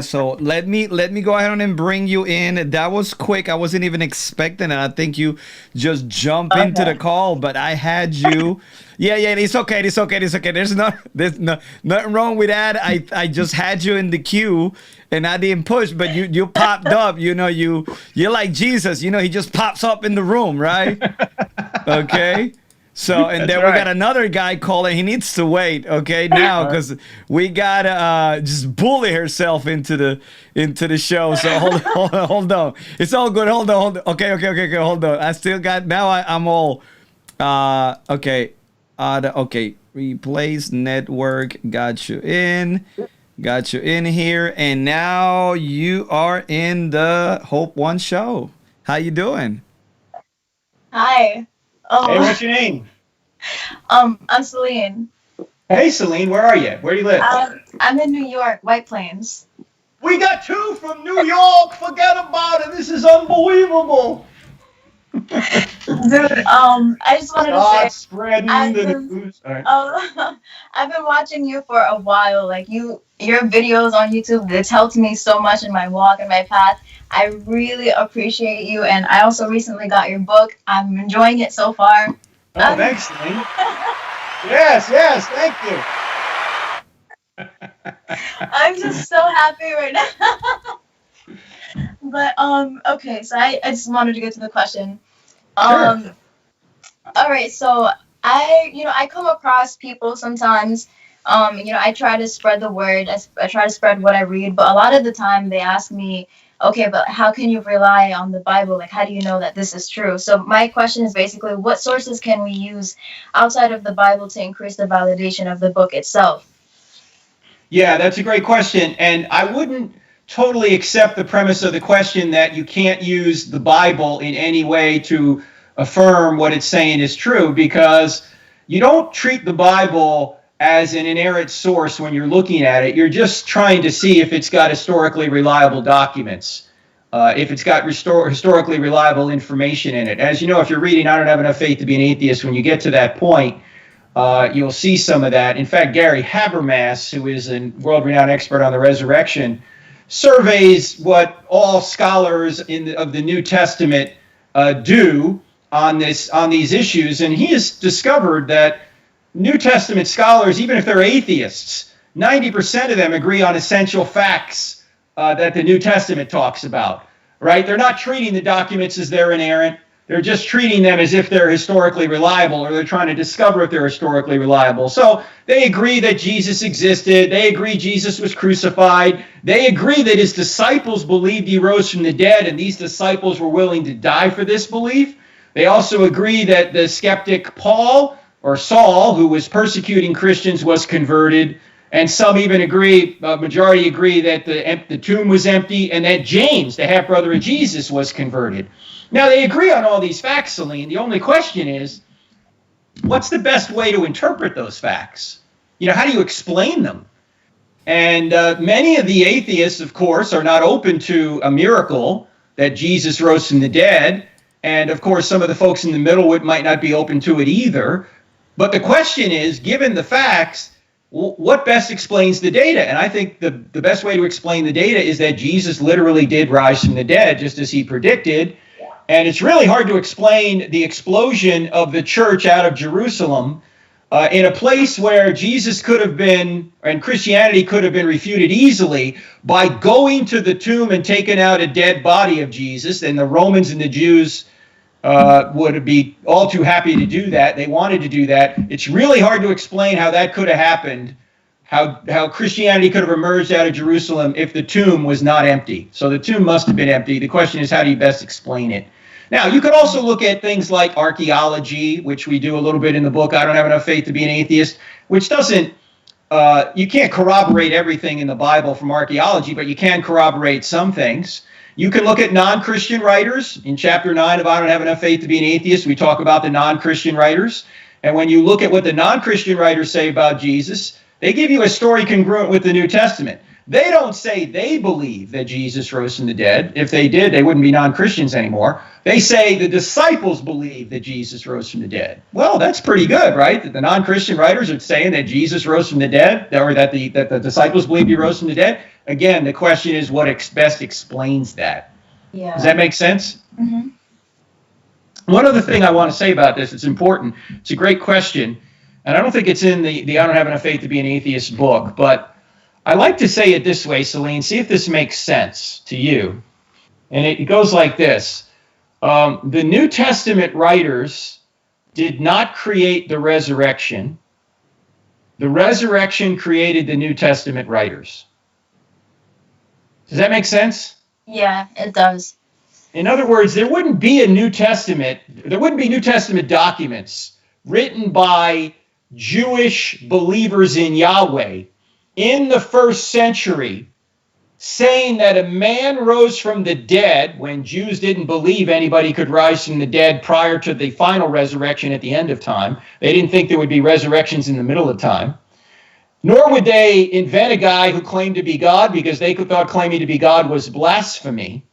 So let me go ahead and bring you in. That was quick. I wasn't even expecting it. I think you just jump into the call, but I had you. Yeah. It's okay. There's nothing wrong with that. I just had you in the queue and I didn't push, but you popped up. You're like Jesus. He just pops up in the room, right? Okay. So, and then we got another guy calling. He needs to wait, okay, now, because we got to just bully herself into the show. So hold on. It's all good. Hold on. Okay, hold on. I still got, now I'm all, okay. Okay, replace network. Got you in here. And now you are in the Hope One show. How you doing? Hi. Hey, what's your name? I'm Celine. Hey, Celine, where are you? Where do you live? I'm in New York, White Plains. We got two from New York. Forget about it. This is unbelievable. Dude, I just wanted to say, spreading the news. All right. I've been watching you for a while. Like your videos on YouTube, it's helped me so much in my walk and my path. I really appreciate you, and I also recently got your book. I'm enjoying it so far. Oh, thanks, Celine. Yes, thank you. I'm just so happy right now. But okay, so I just wanted to get to the question. Sure. All right, so I come across people sometimes. I try to spread the word. I try to spread what I read, but a lot of the time they ask me, okay, but how can you rely on the Bible? Like, how do you know that this is true? So my question is basically, what sources can we use outside of the Bible to increase the validation of the book itself? Yeah, that's a great question. And I wouldn't totally accept the premise of the question that you can't use the Bible in any way to affirm what it's saying is true, because you don't treat the Bible as an inerrant source when you're looking at it. You're just trying to see if it's got historically reliable documents, if it's got historically reliable information in it. As you know, if you're reading I Don't Have Enough Faith to Be an Atheist, when you get to that point, you'll see some of that. In fact, Gary Habermas, who is a world-renowned expert on the resurrection, surveys what all scholars of the New Testament do on these issues, and he has discovered that New Testament scholars, even if they're atheists, 90% of them agree on essential facts that the New Testament talks about. Right? They're not treating the documents as they're inerrant. They're just treating them as if they're historically reliable, or they're trying to discover if they're historically reliable. So they agree that Jesus existed. They agree Jesus was crucified. They agree that his disciples believed he rose from the dead, and these disciples were willing to die for this belief. They also agree that the skeptic Paul, or Saul, who was persecuting Christians, was converted. And some even agree, majority agree, that the tomb was empty, and that James, the half-brother of Jesus, was converted. Now, they agree on all these facts, Celine. The only question is, what's the best way to interpret those facts? How do you explain them? And many of the atheists, of course, are not open to a miracle that Jesus rose from the dead. And, of course, some of the folks in the middle might not be open to it either. But the question is, given the facts, what best explains the data? And I think the best way to explain the data is that Jesus literally did rise from the dead, just as he predicted. And it's really hard to explain the explosion of the church out of Jerusalem in a place where Jesus could have been, and Christianity could have been refuted easily by going to the tomb and taking out a dead body of Jesus. And the Romans and the Jews would be all too happy to do that. They wanted to do that. It's really hard to explain how that could have happened, how Christianity could have emerged out of Jerusalem if the tomb was not empty. So the tomb must have been empty. The question is, how do you best explain it? Now, you could also look at things like archaeology, which we do a little bit in the book, I Don't Have Enough Faith to Be an Atheist, which doesn't, you can't corroborate everything in the Bible from archaeology, but you can corroborate some things. You can look at non-Christian writers. In chapter 9 of I Don't Have Enough Faith to Be an Atheist, we talk about the non-Christian writers. And when you look at what the non-Christian writers say about Jesus, they give you a story congruent with the New Testament. They don't say they believe that Jesus rose from the dead. If they did, they wouldn't be non-Christians anymore. They say the disciples believe that Jesus rose from the dead. Well, that's pretty good, right? That the non-Christian writers are saying that Jesus rose from the dead, or that the disciples believe he rose from the dead. Again, the question is what best explains that. Yeah. Does that make sense? Mm-hmm. One other thing I want to say about this, it's important. It's a great question. And I don't think it's in the I Don't Have Enough Faith to Be an Atheist book, but I like to say it this way, Celine. See if this makes sense to you. And it goes like this. The New Testament writers did not create the resurrection. The resurrection created the New Testament writers. Does that make sense? Yeah, it does. In other words, there wouldn't be New Testament documents written by Jewish believers in Yahweh in the first century saying that a man rose from the dead when Jews didn't believe anybody could rise from the dead prior to the final resurrection at the end of time. They didn't think there would be resurrections in the middle of time. Nor would they invent a guy who claimed to be God, because they thought claiming to be God was blasphemy.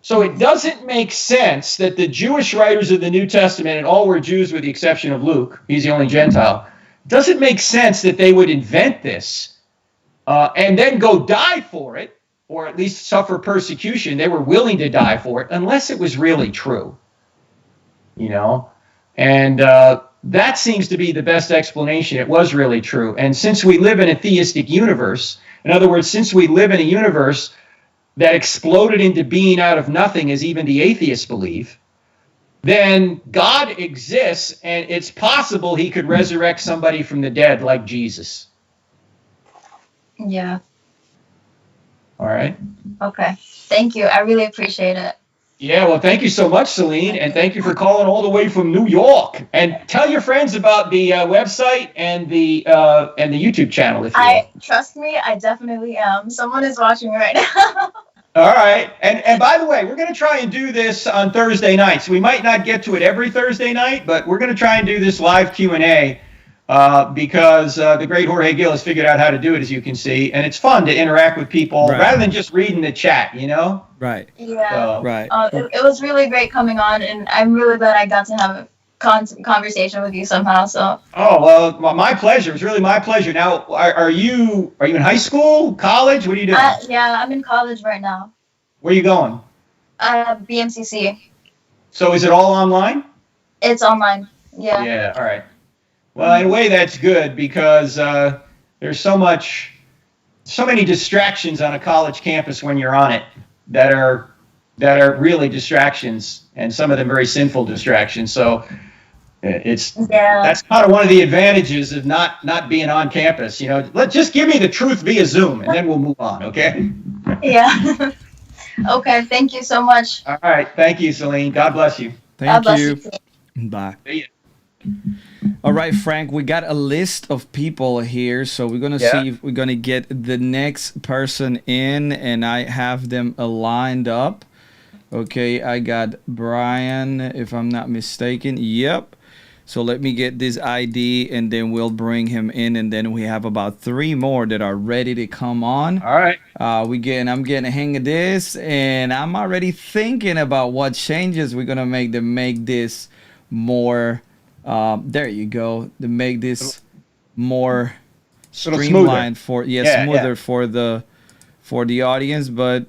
So it doesn't make sense that the Jewish writers of the New Testament, and all were Jews with the exception of Luke, he's the only Gentile, doesn't make sense that they would invent this and then go die for it, or at least suffer persecution. They were willing to die for it, unless it was really true. And that seems to be the best explanation. It was really true. And since we live in a theistic universe, in other words, since we live in a universe that exploded into being out of nothing, as even the atheists believe, then God exists, and it's possible he could resurrect somebody from the dead like Jesus. Yeah. All right. Okay. Thank you. I really appreciate it. Yeah, well, thank you so much, Celine, and thank you for calling all the way from New York. And tell your friends about the website and the YouTube channel, if you will. Trust me, I definitely am. Someone is watching right now. All right, and by the way, we're going to try and do this on Thursday nights. We might not get to it every Thursday night, but we're going to try and do this live Q&A because the great Jorge Gil has figured out how to do it, as you can see, and it's fun to interact with people rather than just reading the chat, you know? Right. Yeah. Right. It was really great coming on, and I'm really glad I got to have a conversation with you somehow. So. Oh, well, my pleasure. It's really my pleasure. Now, are you in high school, college? What are you doing? Yeah, I'm in college right now. Where are you going? BMCC. So is it all online? It's online. Yeah. Yeah. All right. Well, in a way, that's good because there's so many distractions on a college campus when you're on it that are really distractions, and some of them very sinful distractions. So that's kind of one of the advantages of not being on campus. You know, just give me the truth via Zoom, and then we'll move on. Okay. Yeah. Okay. Thank you so much. All right. Thank you, Celine. God bless you. Thank you. Bye. All right, Frank, we got a list of people here, so we're going to see if we're going to get the next person in, and I have them lined up. Okay, I got Brian, if I'm not mistaken. Yep. So let me get this ID, and then we'll bring him in, and then we have about 3 more that are ready to come on. All right. I'm getting a hang of this, and I'm already thinking about what changes we're going to make to make this more... there you go. To make this more streamlined smoother for the audience. But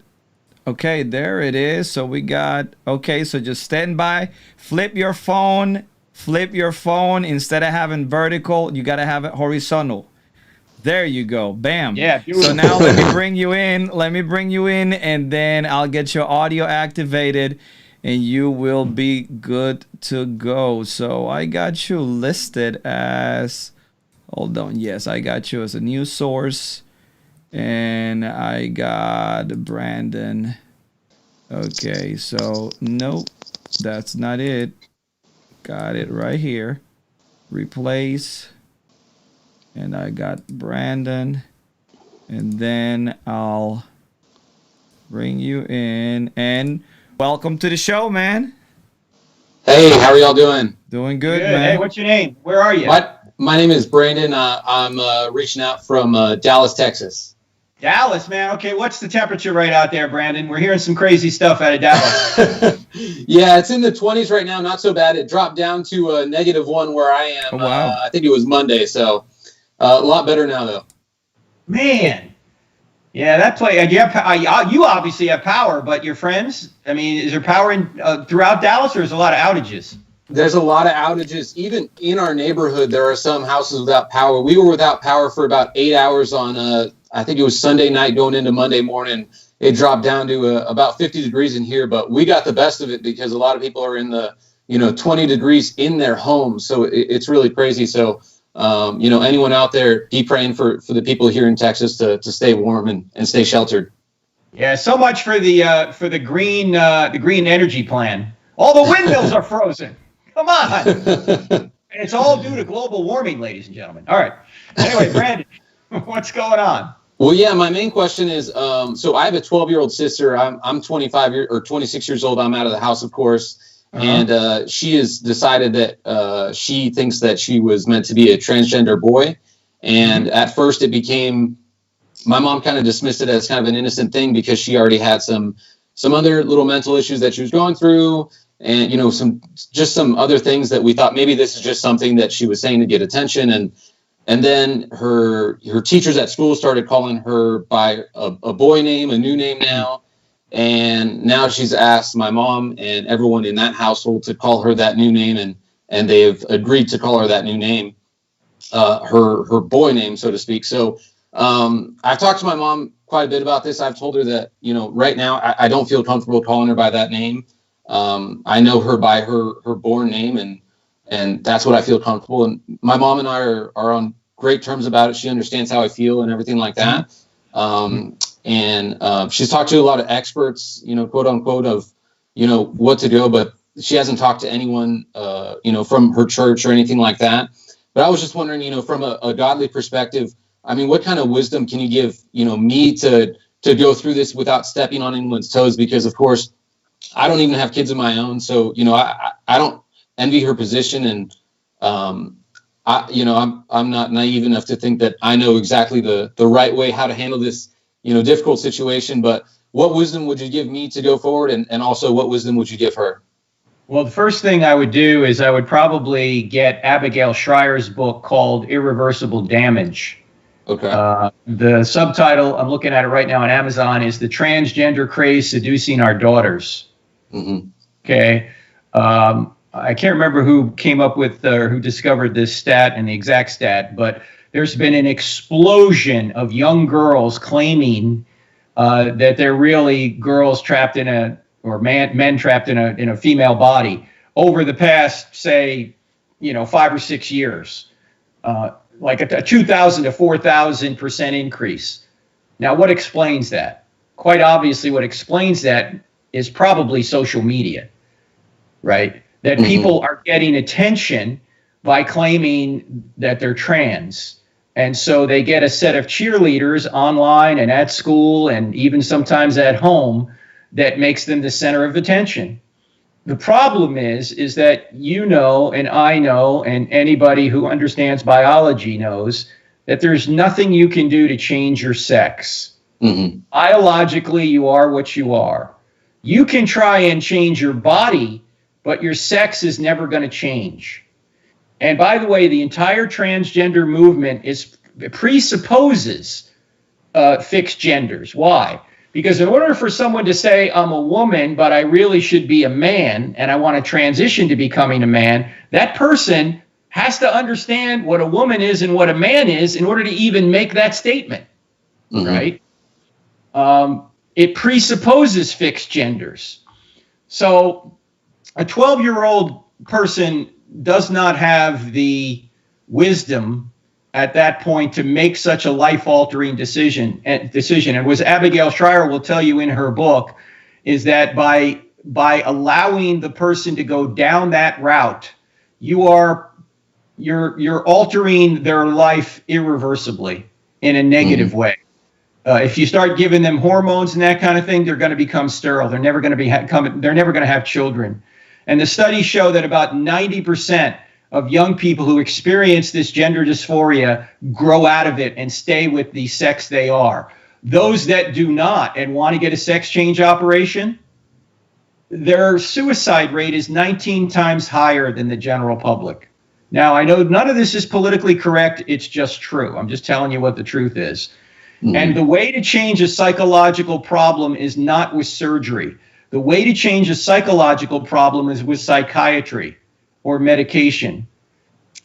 okay, there it is. So we got so just stand by. Flip your phone. Instead of having vertical, you gotta have it horizontal. There you go. Bam. Yeah. Beautiful. So now let me bring you in, and then I'll get your audio activated. And you will be good to go. So I got you listed as, hold on, yes, I got you as a news source. And I got Brandon. Okay, so nope, that's not it. Got it right here. Replace. And I got Brandon. And then I'll bring you in and... Welcome to the show, man. Hey, how are y'all doing? Doing good, man. Hey, what's your name? Where are you? My name is Brandon. I'm reaching out from Dallas, Texas. Dallas, man. Okay, what's the temperature right out there, Brandon? We're hearing some crazy stuff out of Dallas. Yeah, it's in the 20s right now. Not so bad. It dropped down to -1 where I am. Oh, wow. I think it was Monday, so a lot better now, though. Man. Yeah, that play. You obviously have power, but your friends. I mean, is there power in throughout Dallas, or is there a lot of outages? There's a lot of outages. Even in our neighborhood, there are some houses without power. We were without power for about 8 hours on, I think it was Sunday night going into Monday morning. It dropped down to about 50 degrees in here, but we got the best of it because a lot of people are in the 20 degrees in their homes. So it's really crazy. So. Anyone out there, be praying for the people here in Texas to stay warm and stay sheltered. Yeah, so much for the green energy plan. All the windmills are frozen. Come on. And it's all due to global warming, ladies and gentlemen. All right. Anyway, Brandon, what's going on? Well, yeah, my main question is, so I have a 12-year-old sister. I'm 26 years old. I'm out of the house, of course. And she has decided that she thinks that she was meant to be a transgender boy. And at first it became, my mom kind of dismissed it as kind of an innocent thing because she already had some other little mental issues that she was going through. And, some other things that we thought maybe this is just something that she was saying to get attention. And then her teachers at school started calling her by a boy name, a new name now. And now she's asked my mom and everyone in that household to call her that new name, and they've agreed to call her that new name, her boy name, so to speak. So I've talked to my mom quite a bit about this. I've told her that, right now I don't feel comfortable calling her by that name. I know her by her born name, and that's what I feel comfortable. And my mom and I are on great terms about it. She understands how I feel and everything like that. And she's talked to a lot of experts, quote unquote, what to do, but she hasn't talked to anyone, from her church or anything like that. But I was just wondering, from a godly perspective, I mean, what kind of wisdom can you give, me to go through this without stepping on anyone's toes? Because, of course, I don't even have kids of my own. So, I don't envy her position. And, I'm not naive enough to think that I know exactly the right way how to handle this, difficult situation. But what wisdom would you give me to go forward? And also, what wisdom would you give her? Well, the first thing I would do is I would probably get Abigail Schreier's book called Irreversible Damage. Okay. The subtitle, I'm looking at it right now on Amazon, is The Transgender Craze Seducing Our Daughters. Mm-hmm. Okay. I can't remember who came up with or who discovered this stat and the exact stat, but there's been an explosion of young girls claiming that they're really girls trapped in men trapped in a female body over the past, say, 5 or 6 years, like a 2,000 to 4,000% increase. Now, what explains that? Quite obviously, what explains that is probably social media, right? That people are getting attention by claiming that they're trans. And so they get a set of cheerleaders online and at school and even sometimes at home that makes them the center of attention. The problem is that and I know, and anybody who understands biology knows that there's nothing you can do to change your sex. Mm-hmm. Biologically, you are what you are. You can try and change your body, but your sex is never going to change. And by the way, the entire transgender movement presupposes fixed genders. Why? Because in order for someone to say, I'm a woman, but I really should be a man, and I want to transition to becoming a man, that person has to understand what a woman is and what a man is in order to even make that statement, right? It presupposes fixed genders. So a 12-year-old person does not have the wisdom at that point to make such a life-altering decision. And was Abigail Schreier will tell you in her book is that by allowing the person to go down that route, you're altering their life irreversibly in a negative way. If you start giving them hormones and that kind of thing, they're going to become sterile. They're never going to they're never going to have children. And the studies show that about 90% of young people who experience this gender dysphoria grow out of it and stay with the sex they are. Those that do not and want to get a sex change operation, their suicide rate is 19 times higher than the general public. Now, I know none of this is politically correct. It's just true. I'm just telling you what the truth is. And the way to change a psychological problem is not with surgery. The way to change a psychological problem is with psychiatry or medication.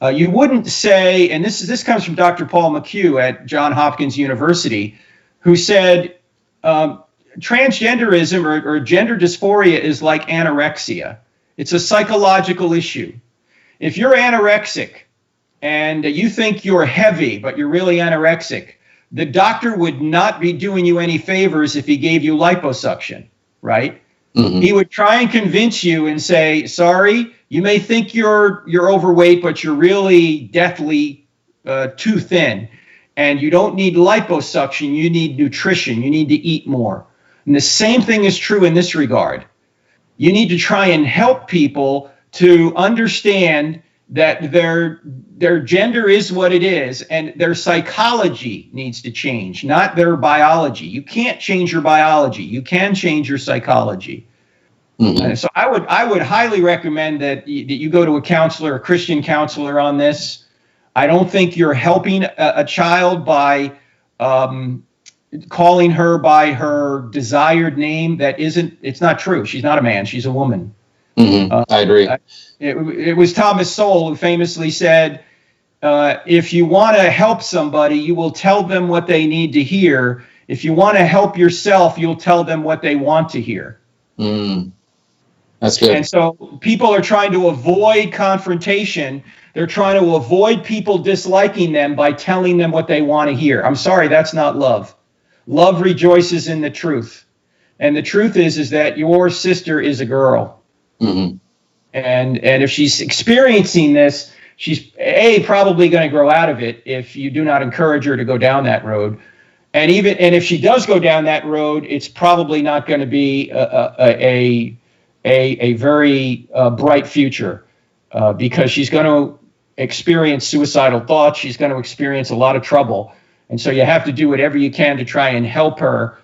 You wouldn't say, and this comes from Dr. Paul McHugh at Johns Hopkins University, who said transgenderism or gender dysphoria is like anorexia. It's a psychological issue. If you're anorexic and you think you're heavy, but you're really anorexic, the doctor would not be doing you any favors if he gave you liposuction, right? He would try and convince you and say, sorry, you may think you're overweight, but you're really deathly too thin. And you don't need liposuction, you need nutrition, you need to eat more. And the same thing is true in this regard. You need to try and help people to understand that their gender is what it is, and their psychology needs to change, not their biology. You can't change your biology. You can change your psychology. So I would highly recommend that you go to a counselor, a Christian counselor on this. I don't think you're helping a child by calling her by her desired name. It's not true. She's not a man. She's a woman. I agree. It was Thomas Sowell who famously said, if you want to help somebody, you will tell them what they need to hear. If you want to help yourself, you'll tell them what they want to hear. That's good. And so people are trying to avoid confrontation. They're trying to avoid people disliking them by telling them what they want to hear. I'm sorry, that's not love. Love rejoices in the truth. And the truth is that your sister is a girl. Mm-hmm. And if she's experiencing this, she's probably going to grow out of it if you do not encourage her to go down that road. And if she does go down that road, it's probably not going to be a very bright future, because she's going to experience suicidal thoughts. She's going to experience a lot of trouble. And so you have to do whatever you can to try and help her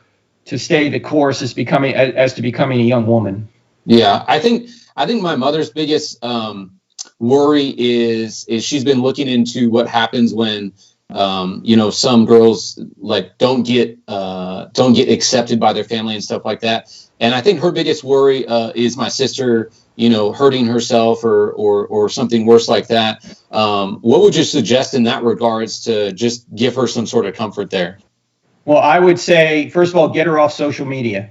to stay the course as to becoming a young woman. Yeah, I think my mother's biggest worry is she's been looking into what happens when some girls like don't get accepted by their family and stuff like that. And I think her biggest worry is my sister, hurting herself or something worse like that. What would you suggest in that regards to just give her some sort of comfort there? Well, I would say, first of all, get her off social media,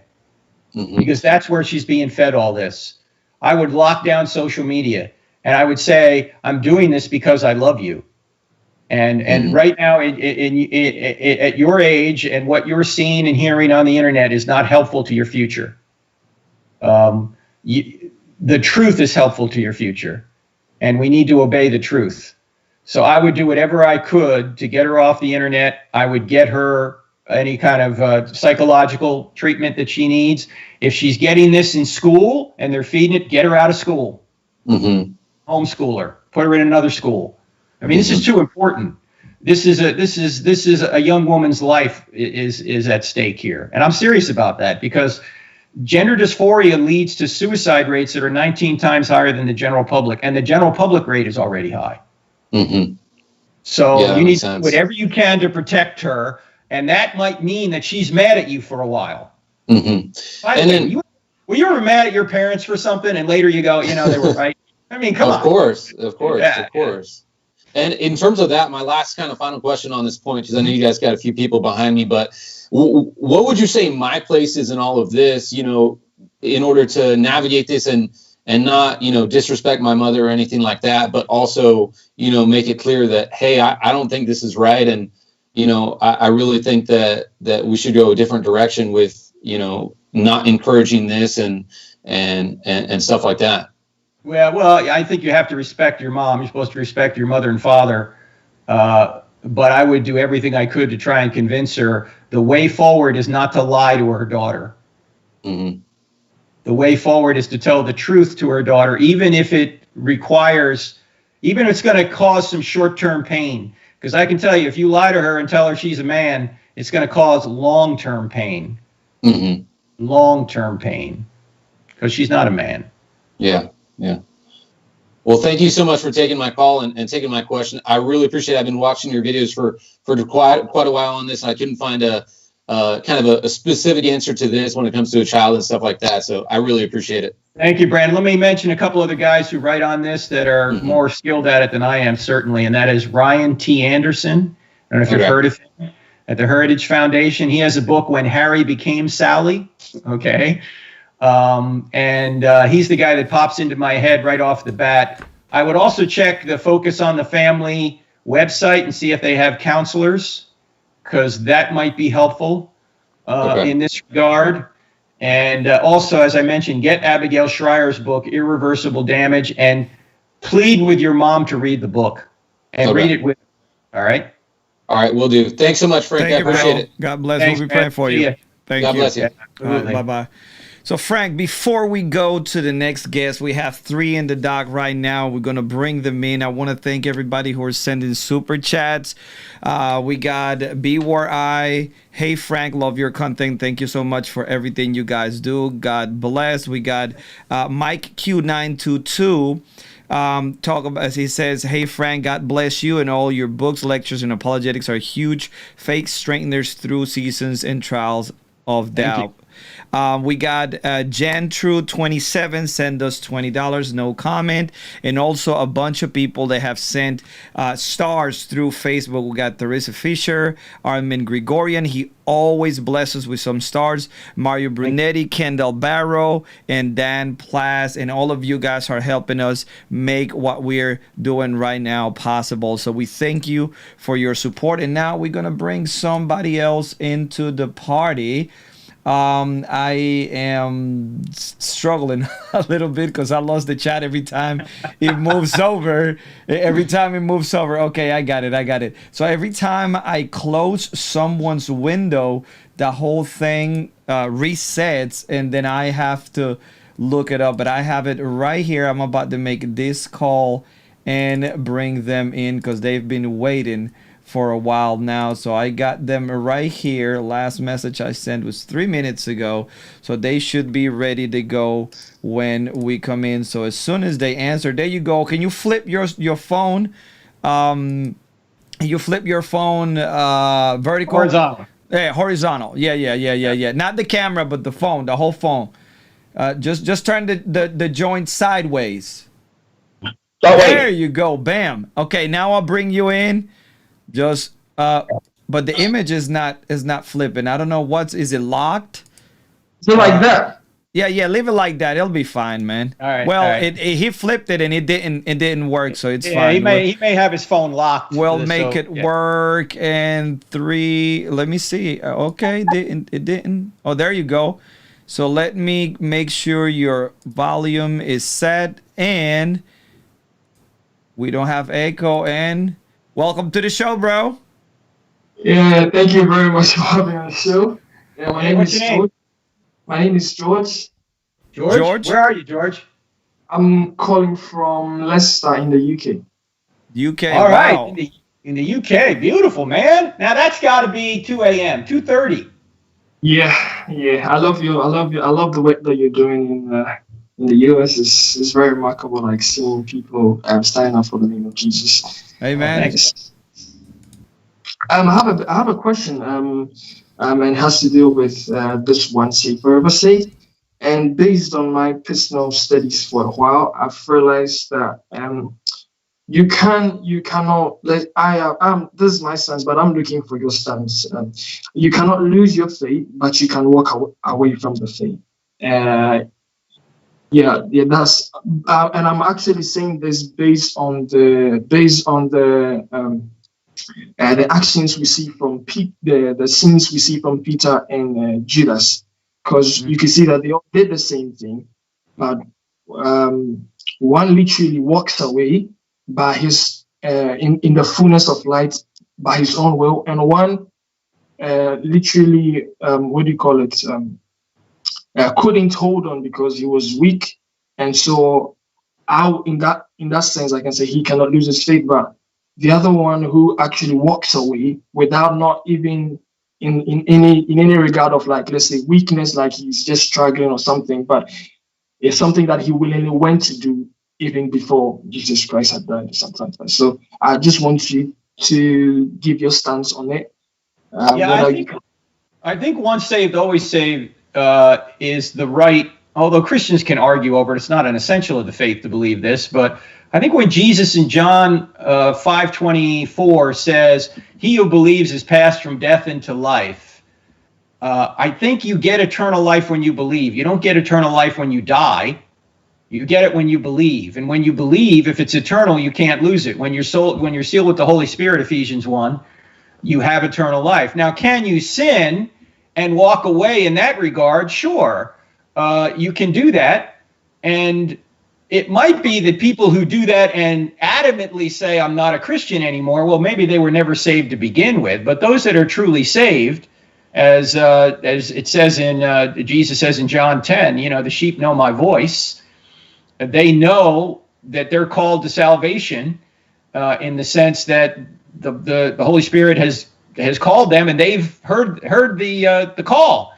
because that's where she's being fed all this. I would lock down social media, and I would say, I'm doing this because I love you. And right now, at your age, and what you're seeing and hearing on the internet is not helpful to your future. The truth is helpful to your future, and we need to obey the truth. So I would do whatever I could to get her off the internet. I would get her any kind of psychological treatment that she needs. If she's getting this in school and they're feeding it, get her out of school. Homeschool her. Put her in another school. I mean, this is too important. This is a young woman's life is at stake here, and I'm serious about that, because gender dysphoria leads to suicide rates that are 19 times higher than the general public, and the general public rate is already high. So you need to do whatever you can to protect her, and that might mean that she's mad at you for a while. By the way, were you ever mad at your parents for something, and later you go, they were right? I mean, come on. Of course. And in terms of that, my last kind of final question on this point, because I know you guys got a few people behind me, but what would you say my place is in all of this, in order to navigate this and not, disrespect my mother or anything like that, but also, make it clear that, hey, I don't think this is right. And, I really think that we should go a different direction with, not encouraging this and stuff like that. Well, I think you have to respect your mom. You're supposed to respect your mother and father. But I would do everything I could to try and convince her the way forward is not to lie to her daughter. The way forward is to tell the truth to her daughter, even if it's going to cause some short-term pain. Because I can tell you, if you lie to her and tell her she's a man, it's going to cause long-term pain. Long-term pain. Because she's not a man. Yeah. Well, thank you so much for taking my call and taking my question. I really appreciate it. I've been watching your videos for quite a while on this. I couldn't find a kind of a specific answer to this when it comes to a child and stuff like that. So I really appreciate it. Thank you, Brandon. Let me mention a couple other guys who write on this that are more skilled at it than I am, certainly. And that is Ryan T. Anderson. I don't know if you've heard of him. At the Heritage Foundation. He has a book, When Harry Became Sally. Okay. He's the guy that pops into my head right off the bat. I would also check the Focus on the Family website and see if they have counselors, because that might be helpful in this regard. And also, as I mentioned, get Abigail Schreier's book, Irreversible Damage, and plead with your mom to read the book and read it with her. All right? All right, we'll do. Thanks so much, Frank. I appreciate it. God bless. We'll be praying for you. Thank you. God bless you. Bye-bye. So, Frank, before we go to the next guest, we have 3 in the dock right now. We're going to bring them in. I want to thank everybody who are sending super chats. We got B-War-I. Hey, Frank, love your content. Thank you so much for everything you guys do. God bless. We got Mike Q922. Talk about, as he says, hey Frank, God bless you, and all your books, lectures, and apologetics are huge faith strengtheners through seasons and trials of doubt. We got Jan True 27 send us $20, no comment, and also a bunch of people that have sent stars through Facebook. We got Teresa Fisher, Armin Gregorian, he always blesses with some stars, Mario Brunetti, Kendall Barrow, and Dan Plass, and all of you guys are helping us make what we're doing right now possible. So we thank you for your support, and now we're gonna bring somebody else into the party. I am struggling a little bit because I lost the chat every time it moves over. Every time it moves over. Okay, I got it. So every time I close someone's window, the whole thing resets, and then I have to look it up. But I have it right here. I'm about to make this call and bring them in because they've been waiting for a while now. So I got them right here. Last message I sent was 3 minutes ago. So they should be ready to go when we come in. So as soon as they answer, there you go. Can you flip your phone? You flip your phone vertical? Horizontal. Yeah, horizontal. Yeah. Not the camera, but the phone, the whole phone. Just turn the joint sideways. There you go. Bam. Okay, now I'll bring you in. Just but the image is not flipping. I don't know is it locked? Is it like that? Yeah, leave it like that. It'll be fine, man. All right. Well, all right. he flipped it and it didn't work, so it's Yeah, fine. he may have his phone locked. We'll so, make it yeah. work. And 3. Let me see. Okay, it didn't. Oh, there you go. So let me make sure your volume is set and we don't have echo. And welcome to the show, bro. Yeah, thank you very much for having me on the show. Yeah, my name what's is your name? George. My name is George. George? Where are you, George? I'm calling from Leicester in the UK. UK. All right, Wow. in the UK. Beautiful, man. Now that's got to be 2 a.m., 2:30. Yeah. I love you. I love the work that you're doing in the US. It's very remarkable, like seeing people standing up for the name of Jesus. Amen. Thanks. I have a question. And it has to do with this one say forever say. And based on my personal studies for a while, I've realized that you cannot. This is my stance, but I'm looking for your stance. You cannot lose your faith, but you can walk away from the faith. That's and I'm actually saying this based on the actions we see from the scenes we see from Peter and Judas, because you can see that they all did the same thing, but one literally walks away by his in the fullness of light by his own will, and one literally couldn't hold on because he was weak, and so in that sense I can say he cannot lose his faith, but the other one who actually walks away without not even in any regard of, like, let's say, weakness, like he's just struggling or something, but it's something that he willingly went to do even before Jesus Christ had died or something like that. So I just want you to give your stance on it. I think once saved, always saved is the right, although Christians can argue over it, it's not an essential of the faith to believe this, but I think when Jesus in John 5:24 says, "He who believes is passed from death into life," I think you get eternal life when you believe. You don't get eternal life when you die. You get it when you believe. And when you believe, if it's eternal, you can't lose it. When you're sealed with the Holy Spirit, Ephesians 1, you have eternal life. Now, can you sin and walk away in that regard? Sure. You can do that. And it might be that people who do that and adamantly say, I'm not a Christian anymore, well, maybe they were never saved to begin with. But those that are truly saved, as it says Jesus says in John 10, the sheep know my voice. They know that they're called to salvation in the sense that the Holy Spirit has called them, and they've heard the call.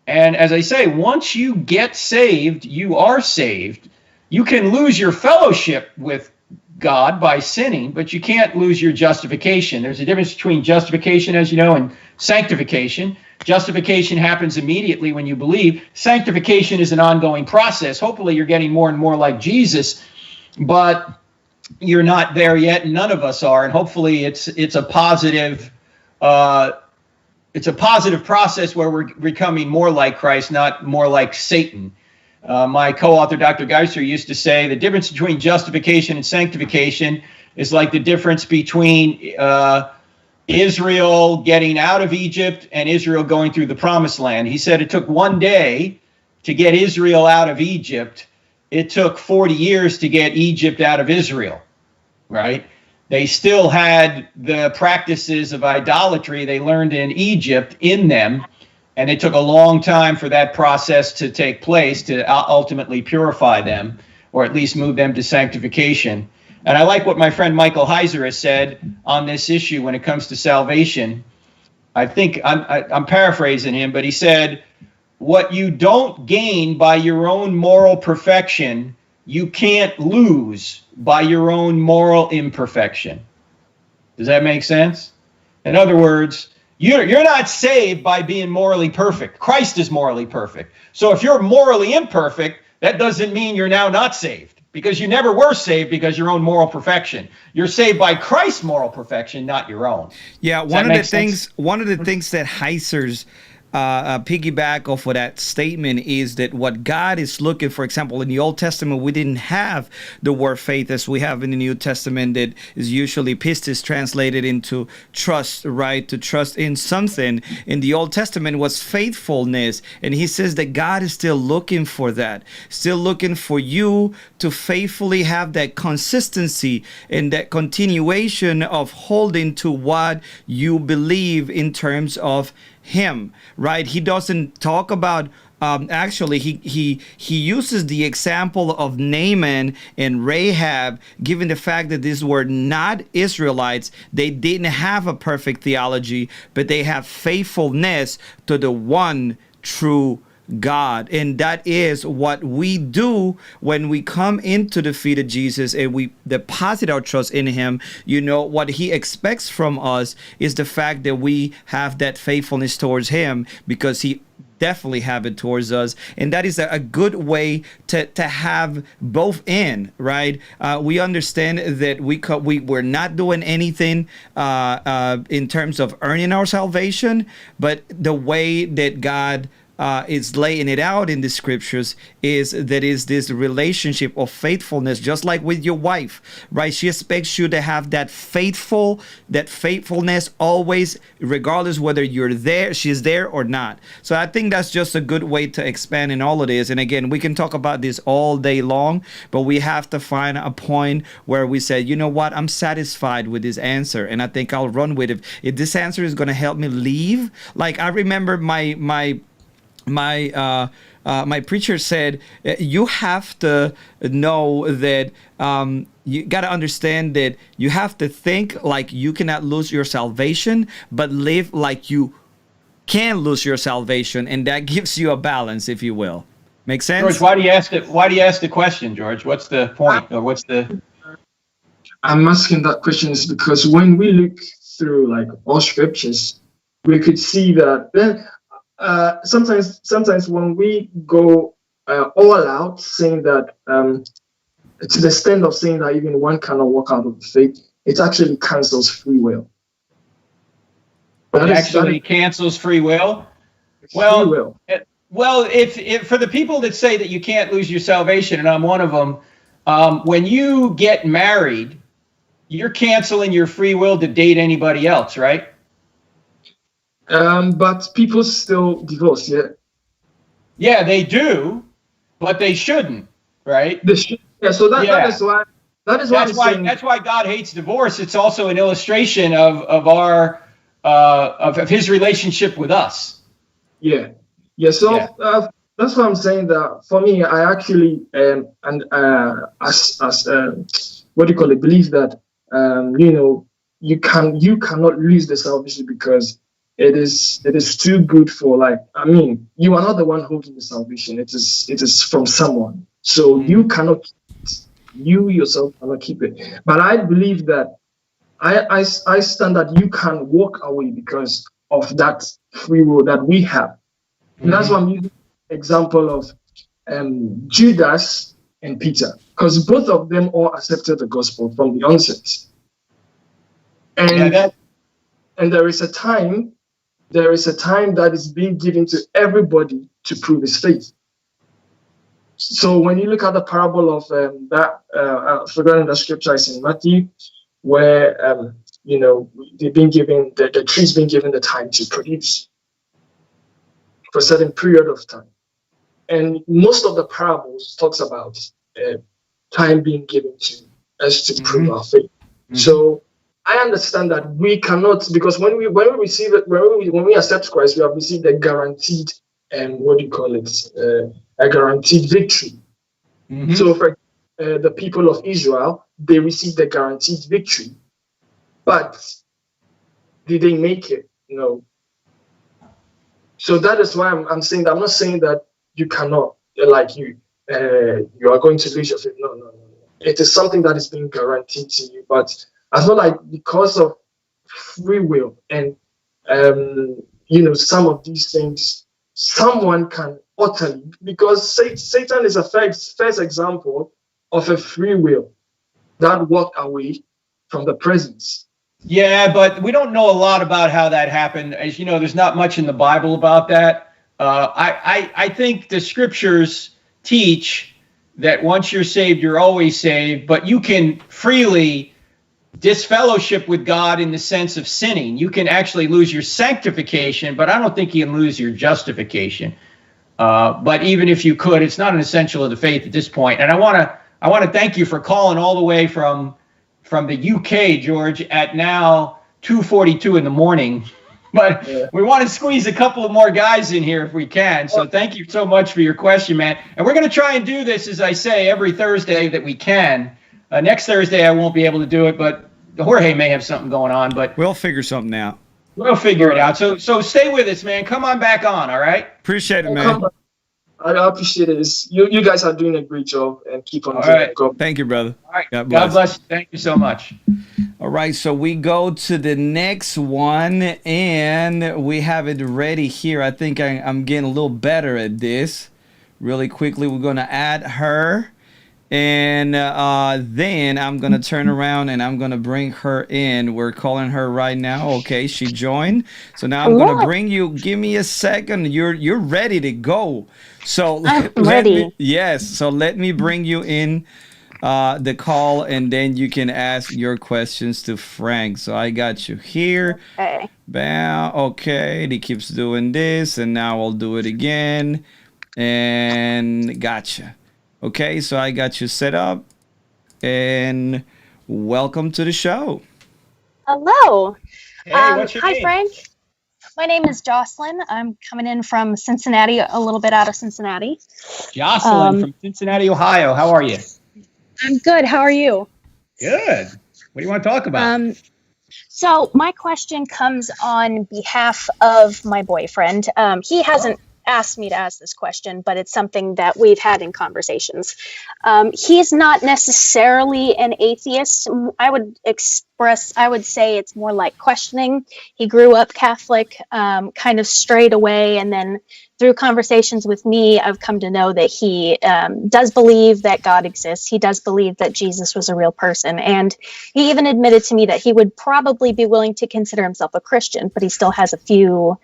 And as I say, once you get saved, you are saved. You can lose your fellowship with God by sinning, but you can't lose your justification. There's a difference between justification, as you know, and sanctification. Justification happens immediately when you believe. Sanctification is an ongoing process. Hopefully you're getting more and more like Jesus, but you're not there yet, and none of us are. And hopefully it's a positive process where we're becoming more like Christ, not more like Satan. My co-author, Dr. Geisler, used to say the difference between justification and sanctification is like the difference between Israel getting out of Egypt and Israel going through the promised land. He said it took one day to get Israel out of Egypt. It took 40 years to get Egypt out of Israel, right? They still had the practices of idolatry they learned in Egypt in them, and it took a long time for that process to take place to ultimately purify them, or at least move them to sanctification. And I like what my friend Michael Heiser has said on this issue when it comes to salvation. I think I'm paraphrasing him, but he said, what you don't gain by your own moral perfection, you can't lose by your own moral imperfection. Does that make sense? In other words, you're not saved by being morally perfect. Christ is morally perfect. So if you're morally imperfect, that doesn't mean you're now not saved, because you never were saved because your own moral perfection. You're saved by Christ's moral perfection, not your own. Yeah, one of the things that Heiser's piggyback off of that statement is that what God is looking for, example, in the Old Testament, we didn't have the word faith as we have in the New Testament, that is usually pistis, translated into trust, right? To trust in something. In the Old Testament was faithfulness. And he says that God is still looking for that, still looking for you to faithfully have that consistency and that continuation of holding to what you believe in terms of him, right? He doesn't talk about actually he uses the example of Naaman and Rahab, given the fact that these were not Israelites. They didn't have a perfect theology, but they have faithfulness to the one true God. And that is what we do when we come into the feet of Jesus and we deposit our trust in him. You know, what he expects from us is the fact that we have that faithfulness towards him, because he definitely have it towards us. And that is a good way to have both in, right? We understand that we're not doing anything in terms of earning our salvation, but the way that God is laying it out in the scriptures is this relationship of faithfulness, just like with your wife, right? She expects you to have that faithfulness always, regardless whether she's there or not. So I think that's just a good way to expand in all of this. And again, we can talk about this all day long, but we have to find a point where we say, you know what, I'm satisfied with this answer, and I think I'll run with it. If this answer is going to help me leave, like I remember my preacher said, you have to know that you got to understand that you have to think like you cannot lose your salvation, but live like you can lose your salvation, and that gives you a balance, if you will. Make sense? George, why do you ask the question, George? What's the point, or what's the? I'm asking that question is because when we look through like all scriptures, we could see that then. Sometimes when we go all out, saying that to the extent of saying that even one cannot walk out of the faith, it actually cancels free will. It cancels free will. Well, free will. Well, if for the people that say that you can't lose your salvation, and I'm one of them, when you get married, you're canceling your free will to date anybody else, right? But people still divorce, yeah. Yeah, they do, but they shouldn't, right? They should. Yeah. So that is why. That's why God hates divorce. It's also an illustration of our of his relationship with us. Yeah. Yeah. So that's why I'm saying that for me, I actually believe that you cannot lose the salvation because it is too good for, like, I mean, you are not the one holding the salvation. It is from someone. So you yourself cannot keep it. But I believe that I stand that you can walk away because of that free will that we have. And that's why I'm using the example of Judas and Peter, because both of them all accepted the gospel from the onset. And there is a time that is being given to everybody to prove his faith. So when you look at the parable of I've forgotten the scripture is in Matthew, where they've been given the tree's been given the time to produce for a certain period of time. And most of the parables talks about time being given to us to prove our faith. So I understand that we cannot, because when we receive it, when we accept Christ, we have received a guaranteed a guaranteed victory. So for the people of Israel, they received a guaranteed victory, but did they make it? No. So that is why I'm saying that. I'm not saying that you cannot, you are going to lose your faith. No. It is something that is being guaranteed to you, but I feel like because of free will and some of these things, someone can utterly, because Satan is a first example of a free will that walked away from the presence. Yeah, but we don't know a lot about how that happened. As you know, there's not much in the Bible about that. I think the scriptures teach that once you're saved, you're always saved, but you can freely disfellowship with God in the sense of sinning. You can actually lose your sanctification, but I don't think you can lose your justification. But even if you could, it's not an essential of the faith at this point. And I want to thank you for calling all the way from the UK, George, at now 2:42 in the morning. But we want to squeeze a couple of more guys in here if we can. So thank you so much for your question, man. And we're going to try and do this, as I say, every Thursday that we can. Next Thursday, I won't be able to do it, but Jorge may have something going on. But we'll figure something out. We'll figure it out. So stay with us, man. Come on back on, all right? Appreciate it, man. I appreciate it. You guys are doing a great job, and keep on doing it. Thank you, brother. All right. God bless you. Thank you so much. All right, so we go to the next one, and we have it ready here. I think I'm getting a little better at this. Really quickly, we're going to add her, and then I'm going to turn around and I'm going to bring her in. We're calling her right now. Okay, she joined. So now I'm going to bring you. Give me a second. You're ready to go. So I'm ready. Yes, so let me bring you in the call, and then you can ask your questions to Frank. So I got you here. Okay. Bam. Okay, he keeps doing this, and now I'll do it again. And gotcha. Okay, so I got you set up, and welcome to the show. Hello. Hey, what's your hi, name? Frank. My name is Jocelyn. I'm coming in from Cincinnati, a little bit out of Cincinnati. Jocelyn from Cincinnati, Ohio. How are you? I'm good. How are you? Good. What do you want to talk about? So my question comes on behalf of my boyfriend. He hasn't asked me to ask this question, but it's something that we've had in conversations. He's not necessarily an atheist. I would say it's more like questioning. He grew up Catholic, kind of strayed away, and then through conversations with me, I've come to know that he does believe that God exists. He does believe that Jesus was a real person. And he even admitted to me that he would probably be willing to consider himself a Christian, but he still has a few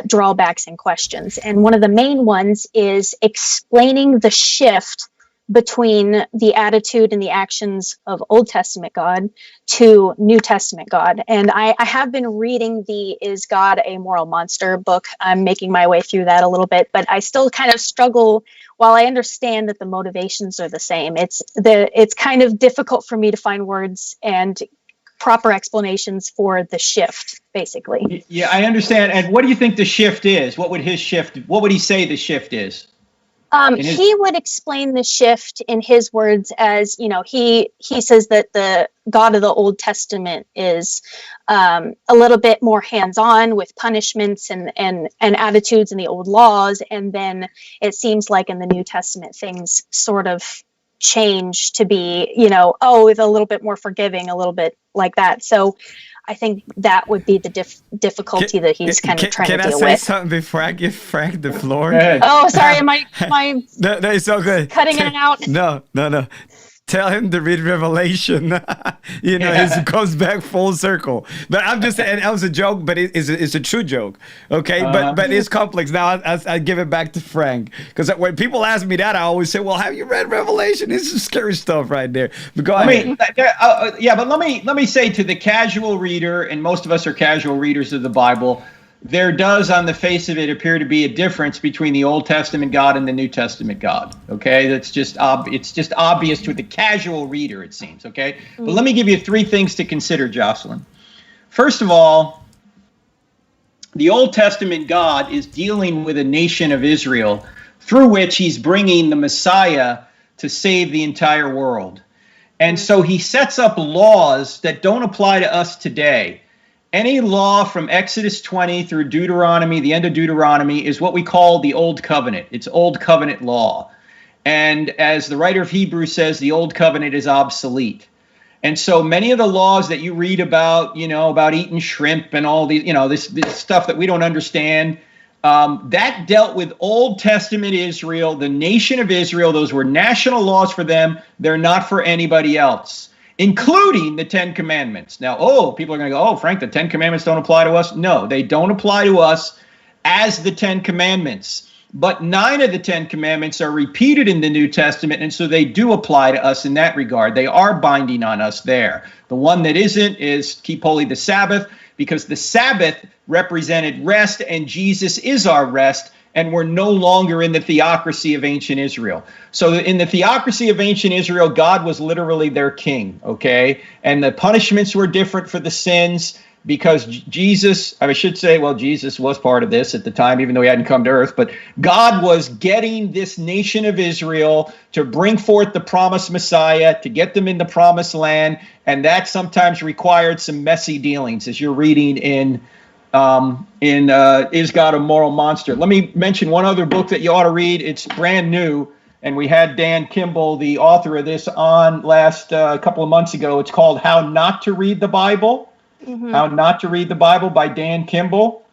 drawbacks and questions. And one of the main ones is explaining the shift between the attitude and the actions of Old Testament God to New Testament God. And I have been reading the Is God a Moral Monster book. I'm making my way through that a little bit, but I still kind of struggle. While I understand that the motivations are the same, it's kind of difficult for me to find words and proper explanations for the shift, basically. Yeah, I understand. And what do you think the shift is? What would he say the shift is? He would explain the shift in his words as, he says that the God of the Old Testament is a little bit more hands-on with punishments and attitudes in the old laws. And then it seems like in the New Testament, things sort of change to be, with a little bit more forgiving, a little bit like that. So I think that would be the difficulty that he's kind of trying to deal with. Can I say something before I give Frank the floor? Oh, sorry. Am I no, it's all good. Cutting in and out? No. tell him to read Revelation. It goes back full circle. But I'm just saying, that was a joke, but it's a true joke. Okay, but it's complex. Now I give it back to Frank, because when people ask me that, I always say, "Well, have you read Revelation?" This is scary stuff right there. But go ahead. But let me say to the casual reader, and most of us are casual readers of the Bible, there does, on the face of it, appear to be a difference between the Old Testament God and the New Testament God. Okay, it's just obvious to the casual reader, it seems. Okay, but let me give you 3 things to consider, Jocelyn. First of all, the Old Testament God is dealing with a nation of Israel through which he's bringing the Messiah to save the entire world. And so he sets up laws that don't apply to us today. Any law from Exodus 20 through Deuteronomy, the end of Deuteronomy, is what we call the Old Covenant. It's Old Covenant law. And as the writer of Hebrews says, the Old Covenant is obsolete. And so many of the laws that you read about, about eating shrimp and all these, this stuff that we don't understand, that dealt with Old Testament Israel, the nation of Israel. Those were national laws for them. They're not for anybody else, including the 10 Commandments. Now, people are going to go, Frank, the 10 Commandments don't apply to us. No, they don't apply to us as the 10 Commandments. But 9 of the 10 Commandments are repeated in the New Testament, and so they do apply to us in that regard. They are binding on us there. The one that isn't is keep holy the Sabbath, because the Sabbath represented rest, and Jesus is our rest, and we're no longer in the theocracy of ancient Israel. So in the theocracy of ancient Israel, God was literally their king, okay? And the punishments were different for the sins, because Jesus was part of this at the time, even though he hadn't come to earth. But God was getting this nation of Israel to bring forth the promised Messiah, to get them in the promised land. And that sometimes required some messy dealings, as you're reading in Is God a Moral Monster? Let me mention one other book that you ought to read. It's brand new, and we had Dan Kimball, the author of this, on last couple of months ago. It's called How Not to Read the Bible. How Not to Read the Bible by Dan Kimball.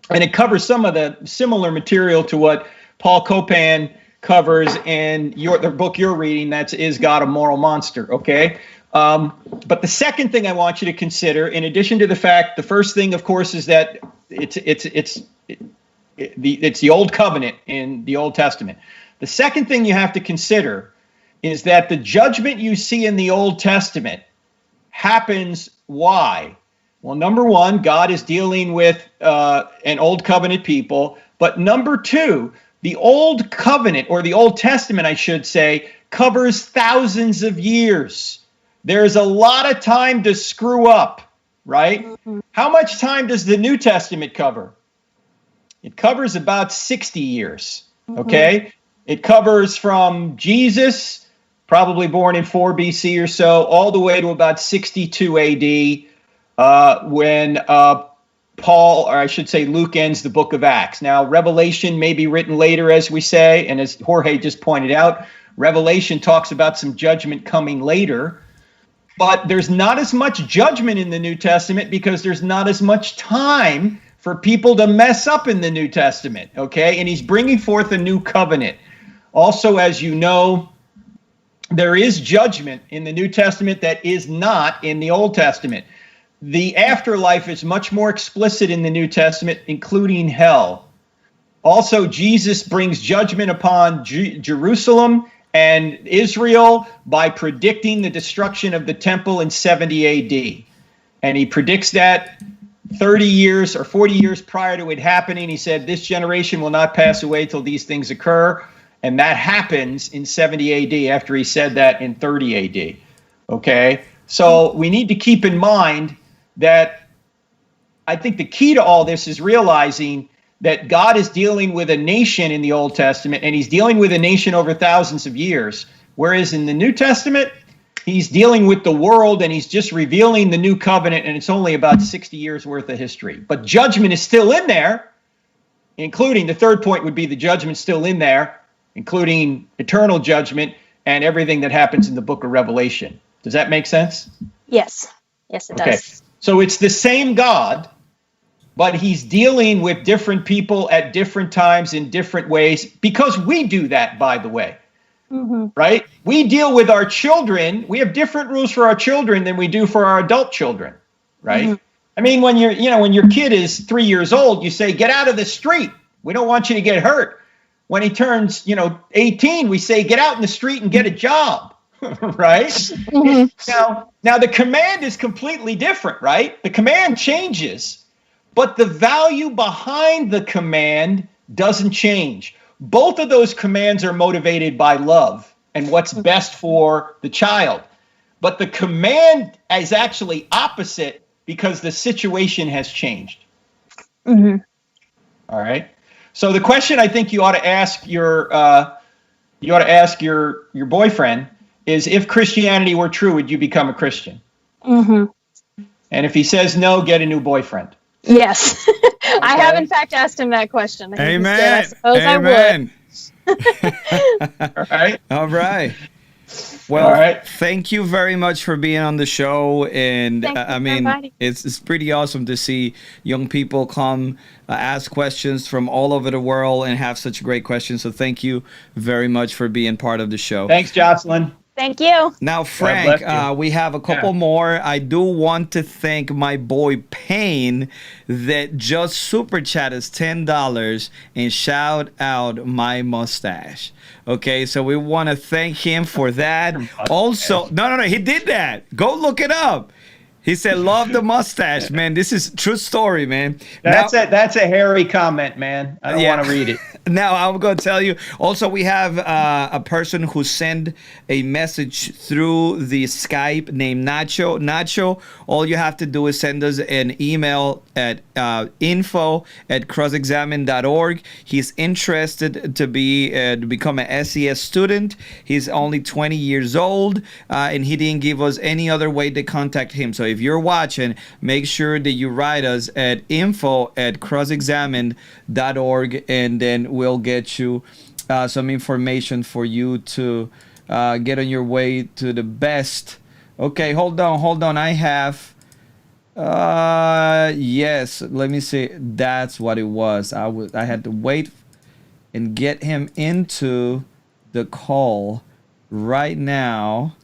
And it covers some of the similar material to what Paul Copan covers in the book you're reading. That's Is God a Moral Monster? Okay. But the second thing I want you to consider, in addition to the fact, the first thing, of course, is that it's the Old Covenant in the Old Testament. The second thing you have to consider is that the judgment you see in the Old Testament happens. Why? Well, number one, God is dealing with an Old Covenant people. But number two, the Old Covenant, or the Old Testament, I should say, covers thousands of years. There's a lot of time to screw up, right? How much time does the New Testament cover? It covers about 60 years, okay? It covers from Jesus, probably born in 4 BC or so, all the way to about 62 AD, when Paul, or I should say Luke, ends the book of Acts. Now, Revelation may be written later, as we say, and as Jorge just pointed out, Revelation talks about some judgment coming later. But there's not as much judgment in the New Testament because there's not as much time for people to mess up in the New Testament, okay? And he's bringing forth a new covenant. Also, as you know, there is judgment in the New Testament that is not in the Old Testament. The afterlife is much more explicit in the New Testament, including hell. Also, Jesus brings judgment upon Jerusalem and Israel by predicting the destruction of the temple in 70 AD. And he predicts that 30 years or 40 years prior to it happening. He said, this generation will not pass away till these things occur. And that happens in 70 AD after he said that in 30 AD. Okay? So we need to keep in mind that I think the key to all this is realizing that God is dealing with a nation in the Old Testament, and he's dealing with a nation over thousands of years. Whereas in the New Testament, he's dealing with the world, and he's just revealing the new covenant, and it's only about 60 years worth of history. But judgment is still in there, including, the third point would be the judgment still in there, including eternal judgment and everything that happens in the book of Revelation. Does that make sense? Yes. Yes, it does. So it's the same God, but he's dealing with different people at different times in different ways, because we do that, by the way. right? We deal with our children. We have different rules for our children than we do for our adult children, right? I mean, when your kid is 3 years old, you say, get out of the street. We don't want you to get hurt. When he turns, 18, we say, get out in the street and get a job, right? Now the command is completely different, right? The command changes, but the value behind the command doesn't change. Both of those commands are motivated by love and what's best for the child. But the command is actually opposite because the situation has changed. All right. So the question I think you ought to ask your boyfriend is, if Christianity were true, would you become a Christian? And if he says no, get a new boyfriend. Yes. Okay. I have in fact asked him that question. Amen. I suppose Amen. I would. All right. All right. Well, thank you very much for being on the show. And I mean, it's pretty awesome to see young people come ask questions from all over the world and have such great questions. So thank you very much for being part of the show. Thanks, Jocelyn. Thank you. Now, Frank, we have a couple more. I do want to thank my boy Payne that just super chat us $10 and shout out my mustache. Okay, so we want to thank him for that. Also, no, he did that. Go look it up. He said, love the mustache, man. This is true story, man. That's a hairy comment, man. I don't want to read it. Now, I'm going to tell you. Also, we have a person who sent a message through the Skype named Nacho. Nacho, all you have to do is send us an email at info@crossexamine.org. He's interested to become an SES student. He's only 20 years old, and he didn't give us any other way to contact him. So if you're watching, make sure that you write us at info@crossexamine.org, and then we'll get you some information for you to get on your way to the best. Okay, hold on. I have yes, let me see. That's what it was. I had to wait and get him into the call right now,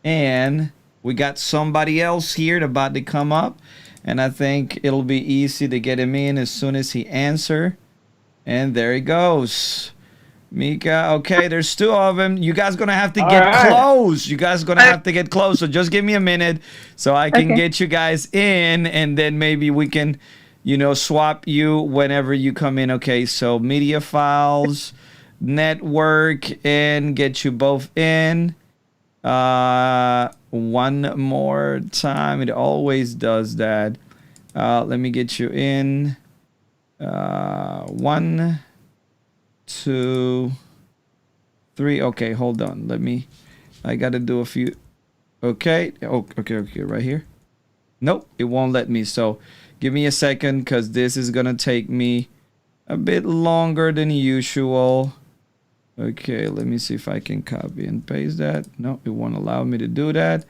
and we got somebody else here about to come up, and I think it'll be easy to get him in as soon as he answers. And there he goes. Mika, okay, there's two of them. You guys gonna have to get close. So just give me a minute so I can get you guys in, and then maybe we can, swap you whenever you come in. Okay, so media files, network, and get you both in. One more time. It always does that. Let me get you in. 1, 2, 3. Okay, hold on. I gotta do a few. Okay. Okay, right here. Nope, it won't let me. So give me a second, because this is gonna take me a bit longer than usual. Okay, let me see if I can copy and paste that. No, it won't allow me to do that.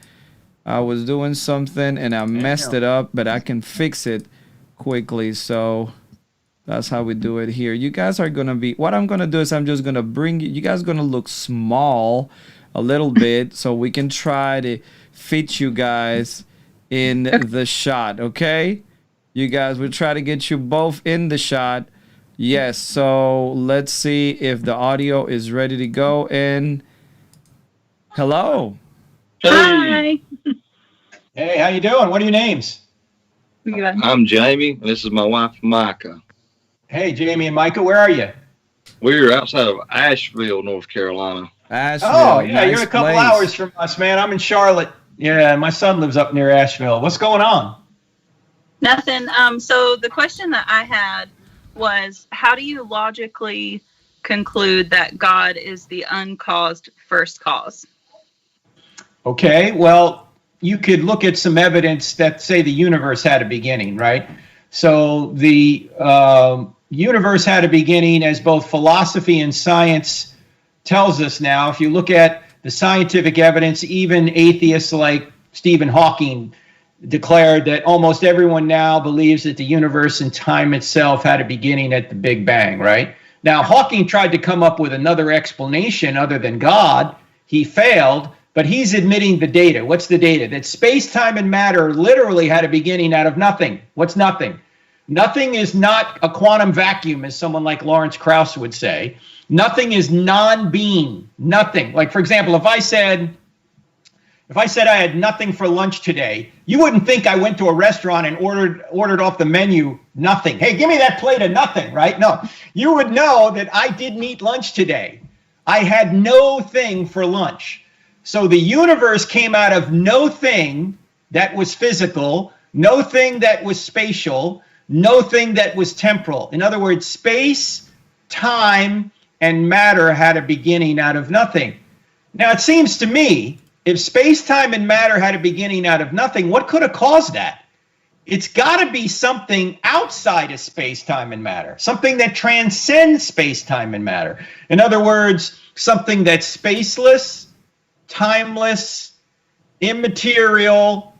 I was doing something and I messed it up, but I can fix it quickly. So that's how we do it here. You guys are going to be, what I'm going to do is I'm just going to bring you guys are going to look small a little bit so we can try to fit you guys in the shot, okay? You guys, we'll try to get you both in the shot. Yes, so let's see if the audio is ready to go. And hello. Hi. Hey, how you doing? What are your names? I'm Jamie. This is my wife, Micah. Hey, Jamie and Micah, where are you? We're outside of Asheville, North Carolina. Asheville, oh, yeah, nice you're a couple place. hours from us, man. I'm in Charlotte. Yeah, my son lives up near Asheville. What's going on? Nothing. So the question that I had was, how do you logically conclude that God is the uncaused first cause? Okay, well, you could look at some evidence that say the universe had a beginning, right? So the universe had a beginning, as both philosophy and science tells us now. If you look at the scientific evidence, even atheists like Stephen Hawking declared that almost everyone now believes that the universe and time itself had a beginning at the Big Bang, right? Now, Hawking tried to come up with another explanation other than God. He failed, but he's admitting the data. What's the data? That space, time, and matter literally had a beginning out of nothing. What's nothing? Nothing is not a quantum vacuum, as someone like Lawrence Krauss would say. Nothing is non-being. Nothing. Like, for example, if I said I had nothing for lunch today, you wouldn't think I went to a restaurant and ordered off the menu nothing. Hey, give me that plate of nothing, right? No, you would know that I didn't eat lunch today. I had no thing for lunch. So the universe came out of no thing that was physical, no thing that was spatial, no thing that was temporal. In other words, space, time, and matter had a beginning out of nothing. Now, it seems to me, if space, time, and matter had a beginning out of nothing, what could have caused that? It's got to be something outside of space, time, and matter, something that transcends space, time, and matter. In other words, something that's spaceless, timeless, immaterial,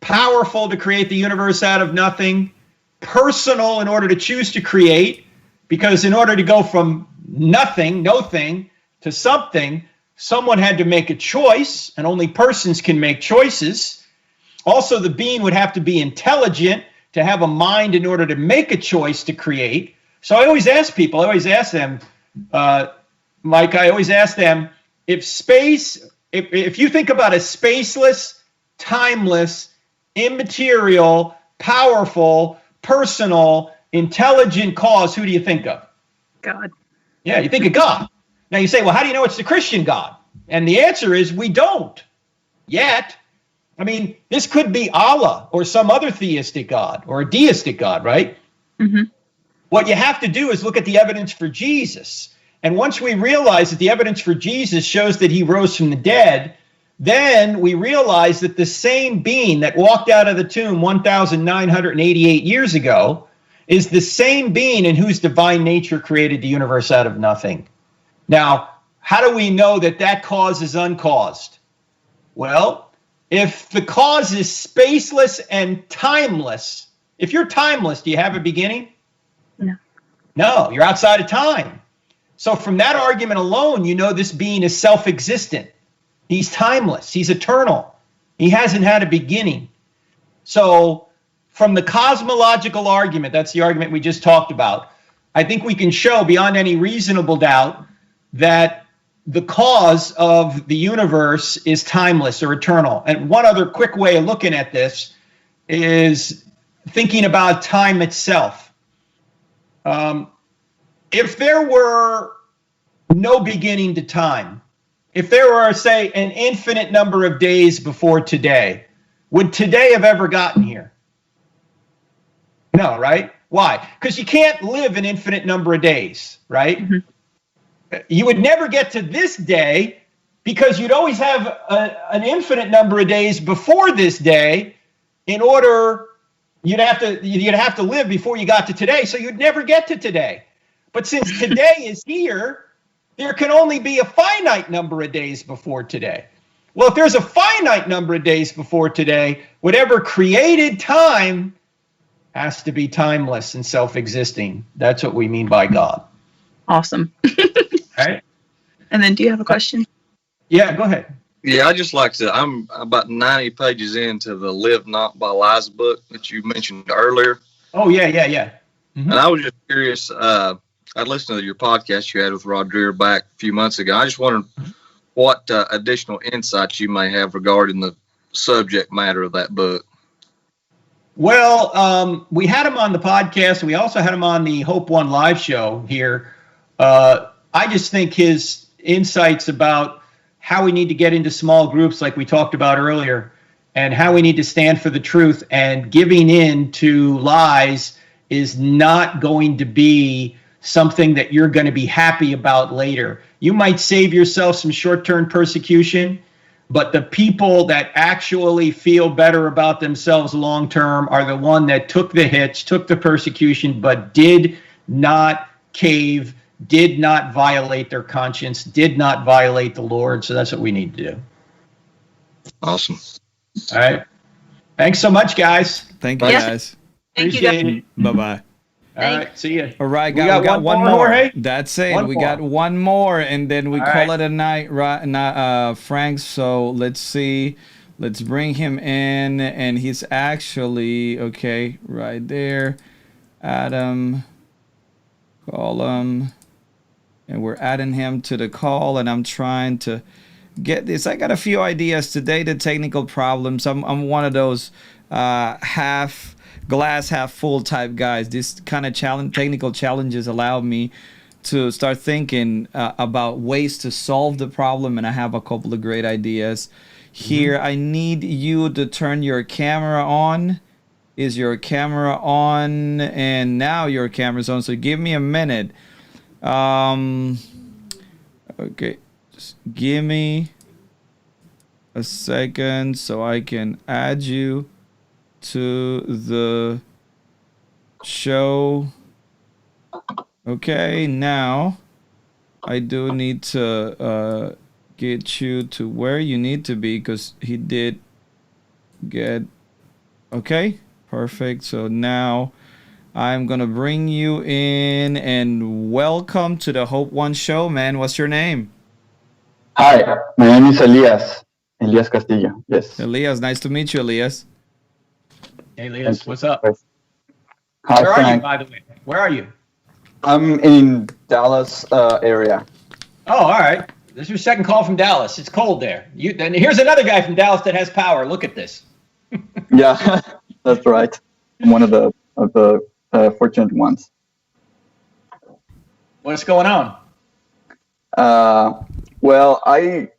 powerful to create the universe out of nothing, personal in order to choose to create, because in order to go from nothing, no thing, to something, someone had to make a choice, and only persons can make choices. Also, the being would have to be intelligent to have a mind in order to make a choice to create. So I always ask people, Mike, I always ask them, if you think about a spaceless, timeless, immaterial, powerful, personal, intelligent cause, who do you think of? God. Yeah, you think of God. Now you say, well, how do you know it's the Christian God? And the answer is we don't yet. I mean, this could be Allah or some other theistic God or a deistic God, right? Mm-hmm. What you have to do is look at the evidence for Jesus. And once we realize that the evidence for Jesus shows that he rose from the dead, then we realize that the same being that walked out of the tomb 1,988 years ago is the same being in whose divine nature created the universe out of nothing. Now, how do we know that that cause is uncaused? Well, if the cause is spaceless and timeless, if you're timeless, do you have a beginning? No. No, you're outside of time. So from that argument alone, you know this being is self-existent. He's timeless. He's eternal. He hasn't had a beginning. So from the cosmological argument, that's the argument we just talked about, I think we can show beyond any reasonable doubt that the cause of the universe is timeless or eternal. And one other quick way of looking at this is thinking about time itself. If there were no beginning to time, if there were, say, an infinite number of days before today, would today have ever gotten here? No, right? Why? Because you can't live an infinite number of days, right? Mm-hmm. You would never get to this day because you'd always have an infinite number of days before this day in order you'd have to live before you got to today, so you'd never get to today. But since today is here, there can only be a finite number of days before today. Well, if there's a finite number of days before today, whatever created time has to be timeless and self-existing. That's what we mean by God. Awesome. Right? And then do you have a question? Yeah, go ahead. Yeah, I just like to, I'm about 90 pages into the Live Not by Lies book that you mentioned earlier. Oh, yeah. Mm-hmm. And I was just curious, I listened to your podcast you had with Rod Dreher back a few months ago. I just wondered what additional insights you may have regarding the subject matter of that book. Well, we had him on the podcast, and we also had him on the Hope One live show here. I just think his insights about how we need to get into small groups like we talked about earlier, and how we need to stand for the truth, and giving in to lies is not going to be something that you're going to be happy about later. You might save yourself some short-term persecution, but the people that actually feel better about themselves long-term are the one that took the hits, took the persecution, but did not cave, did not violate their conscience, did not violate the Lord. So that's what we need to do. Awesome. All right. Thanks so much, guys. Thank you, Yes. guys. Thank you, Appreciate guys. it. Bye-bye. All right, see you. All right, We guys, we got one more. Jorge? That's it. One we more. got one more, and then we All call right. it a night, right? Frank. So let's see. Let's bring him in, and he's actually okay right there. Adam, call him, and we're adding him to the call, and I'm trying to get this. I got a few ideas today. The technical problems. I'm one of those half glass half full type guys. This kind of technical challenges allow me to start thinking about ways to solve the problem, and I have a couple of great ideas here. I need you to turn your camera on. Is your camera on? And now your camera's on, so give me a minute. Okay, just give me a second so I can add you to the show. Okay, now I do need to get you to where you need to be, because he did get okay, perfect. So now I'm gonna bring you in, and welcome to the Hope One show, man. What's your name? Hi, my name is Elias Castillo. Yes. Elias, nice to meet you, Elias. Hey, Elias, what's up? Hi, Where are you, Frank. by the way? Where are you? I'm in Dallas area. Oh, all right. This is your second call from Dallas. It's cold there. And here's another guy from Dallas that has power. Look at this. Yeah, that's right. I'm one of the fortunate ones. What's going on? Well, I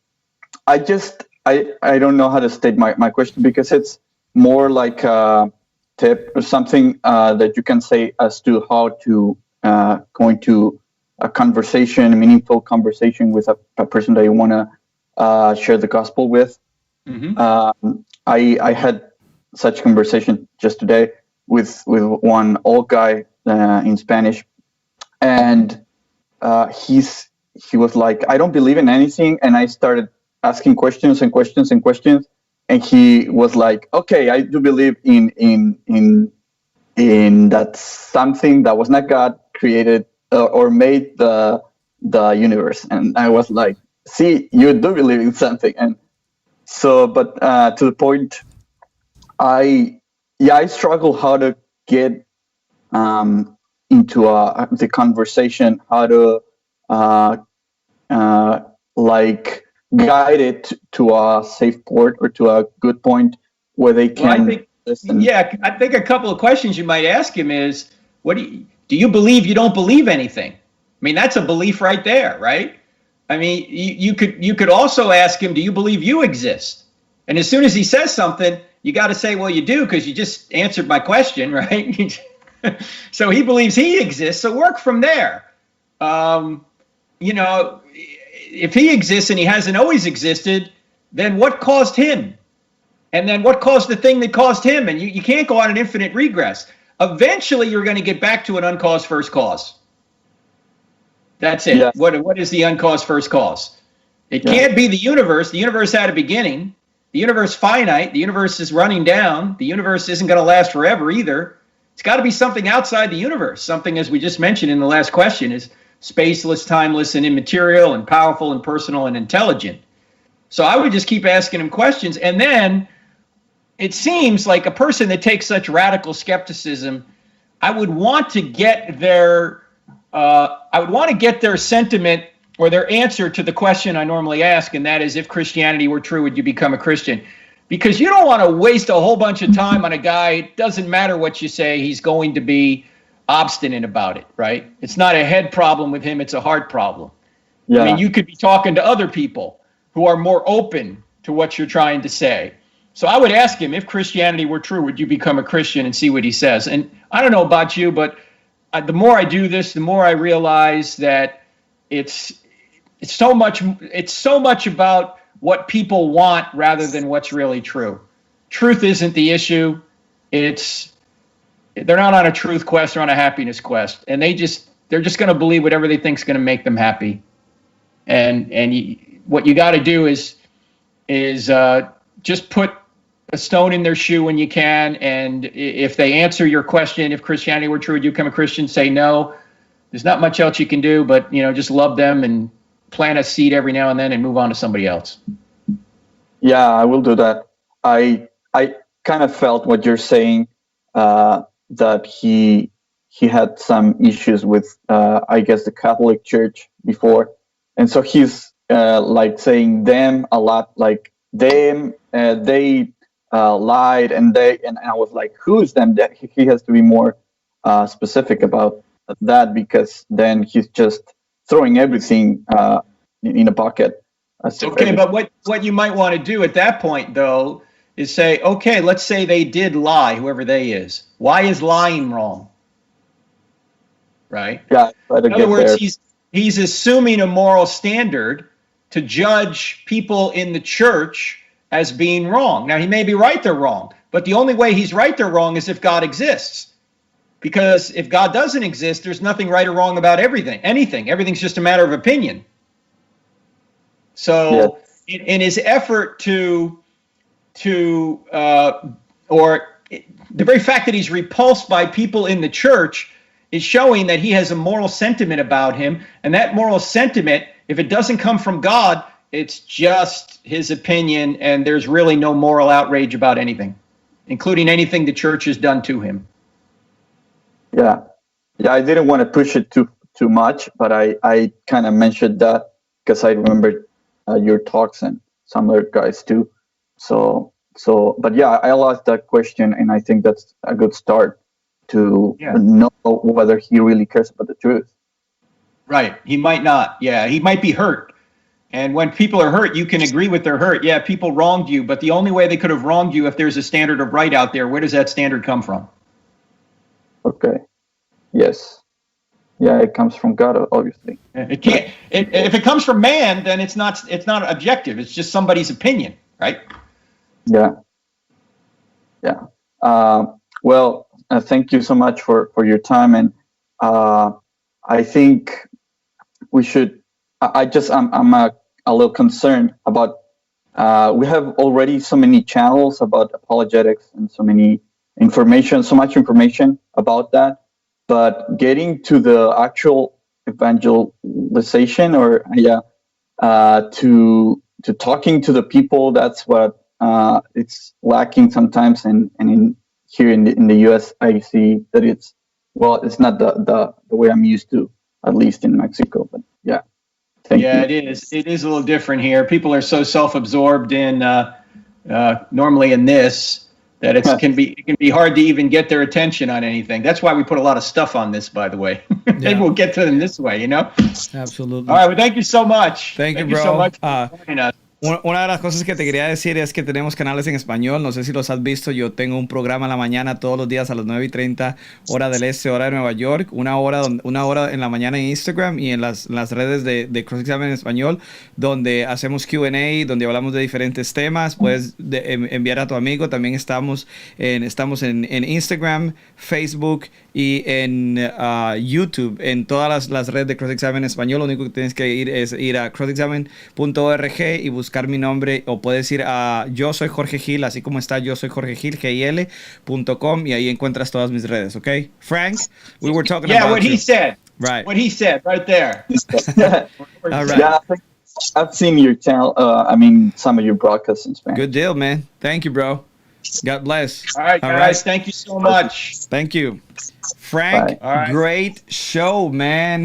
don't know how to state my question, because it's more like a tip or something that you can say as to how to go into a meaningful conversation with a person that you want to share the gospel with. Mm-hmm. I had such conversation just today with one old guy in Spanish, and he was like, I don't believe in anything, and I started asking questions and questions and questions, and he was like, okay, I do believe in that something that was not God created or made the universe. And I was like, see, you do believe in something. And so, but to the point, I struggle how to get into the conversation, how to like guide it to a safe port or to a good point where they can listen. Yeah, I think a couple of questions you might ask him is, what do you believe you don't believe anything? I mean, that's a belief right there, right? I mean, you could also ask him, do you believe you exist? And as soon as he says something, you got to say, well, you do, because you just answered my question, right? So he believes he exists, so work from there. You know, if he exists and he hasn't always existed, then what caused him? And then what caused the thing that caused him? And you can't go on an infinite regress. Eventually, you're going to get back to an uncaused first cause. That's it. Yes. What is the uncaused first cause? It can't be the universe. The universe had a beginning. The universe is finite. The universe is running down. The universe isn't going to last forever either. It's got to be something outside the universe. Something, as we just mentioned in the last question, is spaceless, timeless, and immaterial, and powerful, and personal, and intelligent. So I would just keep asking him questions. And then it seems like a person that takes such radical skepticism, I would want to get their sentiment or their answer to the question I normally ask, and that is, if Christianity were true, would you become a Christian? Because you don't want to waste a whole bunch of time on a guy. It doesn't matter what you say, he's going to be obstinate about it, right? It's not a head problem with him, it's a heart problem. Yeah. I mean, you could be talking to other people who are more open to what you're trying to say. So I would ask him, if Christianity were true, would you become a Christian, and see what he says. And I don't know about you, but the more I do this, the more I realize that it's so much about what people want rather than what's really true. Truth isn't the issue. They're not on a truth quest, they're on a happiness quest. And they're just going to believe whatever they think is going to make them happy. And what you got to do is just put a stone in their shoe when you can. And if they answer your question, if Christianity were true, would you become a Christian? Say no. There's not much else you can do, but just love them and plant a seed every now and then and move on to somebody else. Yeah, I will do that. I kind of felt what you're saying, that he had some issues with, I guess, the Catholic Church before, and so he's like saying them a lot, like them, they lied, and I was like, who is them? That he has to be more specific about that, because then he's just throwing everything in a bucket. Okay, but what you might want to do at that point, though, is say, okay, let's say they did lie, whoever they is. Why is lying wrong? Right? Yeah. In other words, he's assuming a moral standard to judge people in the church as being wrong. Now, he may be right they're wrong, but the only way he's right they're wrong is if God exists. Because if God doesn't exist, there's nothing right or wrong about anything. Everything's just a matter of opinion. So in his effort or the very fact that he's repulsed by people in the church is showing that he has a moral sentiment about him. And that moral sentiment, if it doesn't come from God, it's just his opinion, and there's really no moral outrage about anything, including anything the church has done to him. Yeah, I didn't want to push it too much, but I kind of mentioned that because I remember your talks and some other guys too. So, but yeah, I lost that question, and I think that's a good start to know whether he really cares about the truth. Right. He might not. Yeah, he might be hurt. And when people are hurt, you can agree with their hurt. Yeah, people wronged you, but the only way they could have wronged you, if there's a standard of right out there, where does that standard come from? Okay. Yes. Yeah, it comes from God, obviously. It can't. If it comes from man, then it's not objective. It's just somebody's opinion, right? Yeah. Yeah. Well, thank you so much for your time, and I think we should. I'm a little concerned about. We have already so many channels about apologetics and so much information about that. But getting to the actual evangelization, or to talking to the people, that's what it's lacking sometimes. And here in the U.S., I see that it's not the way I'm used to, at least in Mexico. But yeah, thank you. It is. It is a little different here. People are so self-absorbed in normally in this. That it can be hard to even get their attention on anything. That's why we put a lot of stuff on this, by the way. Maybe we'll get to them this way, Absolutely. All right, well, thank you so much. Thank you, bro. So much for joining us. Una de las cosas que te quería decir es que tenemos canales en español. No sé si los has visto. Yo tengo un programa en la mañana todos los días a las 9:30 hora del este, hora de Nueva York. Una hora en la mañana en Instagram y en las redes de Cross Examine en español, donde hacemos Q&A, donde hablamos de diferentes temas. Puedes enviar a tu amigo. También estamos en Instagram, Facebook y en YouTube, en todas las redes de Cross Examine en español. Lo único que tienes que ir a crossexamine.org y buscar mi nombre, o puedes ir a Yo Soy Jorge Gil, así como está Yo Soy Jorge Gil, GIL.com, y ahí encuentras todas mis redes, ¿ok? Frank, we were talking about what he said. Right. What he said right there. All right. Yeah, I've seen your channel, some of your broadcasts in Spanish. Good deal, man. Thank you, bro. God bless. All right, guys. Thank you so much. Thank you. Frank, great show, man.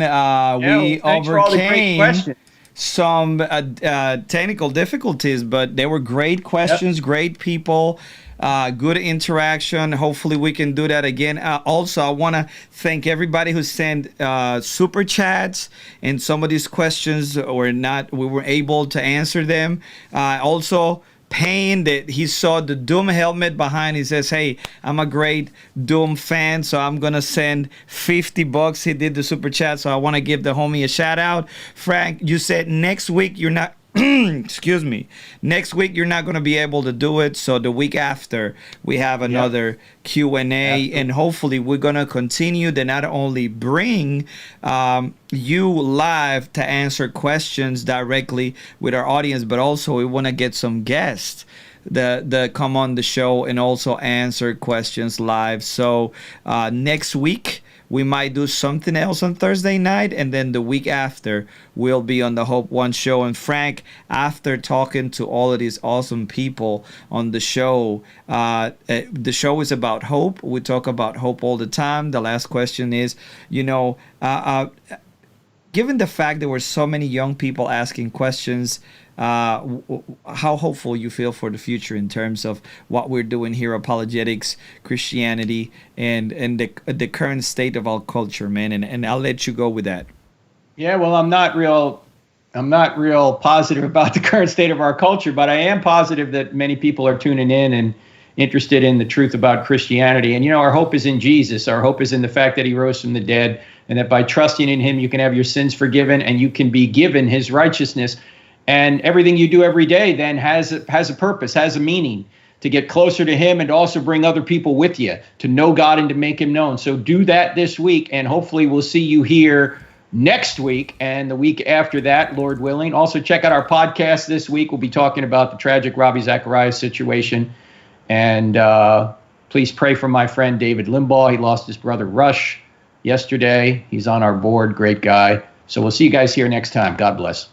We overcame some technical difficulties, but they were great questions, great people, good interaction. Hopefully we can do that again. Also, I want to thank everybody who sent super chats, and some of these questions we were able to answer them. Also, Payne, that he saw the Doom helmet behind. He says, hey, I'm a great Doom fan, so I'm gonna send $50. He did the super chat, so I want to give the homie a shout out. Frank, you said next week you're not excuse me, next week you're not going to be able to do it, so the week after we have another Q&A, and hopefully we're going to continue to not only bring you live to answer questions directly with our audience, but also we want to get some guests the come on the show and also answer questions live. So next week we might do something else on Thursday night, and then the week after we'll be on the Hope One show. And Frank, after talking to all of these awesome people on the show is about hope. We talk about hope all the time. The last question is, given the fact there were so many young people asking questions, how hopeful you feel for the future in terms of what we're doing here, apologetics, Christianity, and the current state of our culture, man. And I'll let you go with that. Yeah, well, I'm not real positive about the current state of our culture, but I am positive that many people are tuning in and interested in the truth about Christianity. And, our hope is in Jesus. Our hope is in the fact that he rose from the dead, and that by trusting in him, you can have your sins forgiven and you can be given his righteousness. And everything you do every day then has a purpose, has a meaning, to get closer to him and to also bring other people with you to know God and to make him known. So do that this week, and hopefully we'll see you here next week and the week after that, Lord willing. Also check out our podcast this week. We'll be talking about the tragic Ravi Zacharias situation. And please pray for my friend David Limbaugh. He lost his brother Rush yesterday. He's on our board. Great guy. So we'll see you guys here next time. God bless.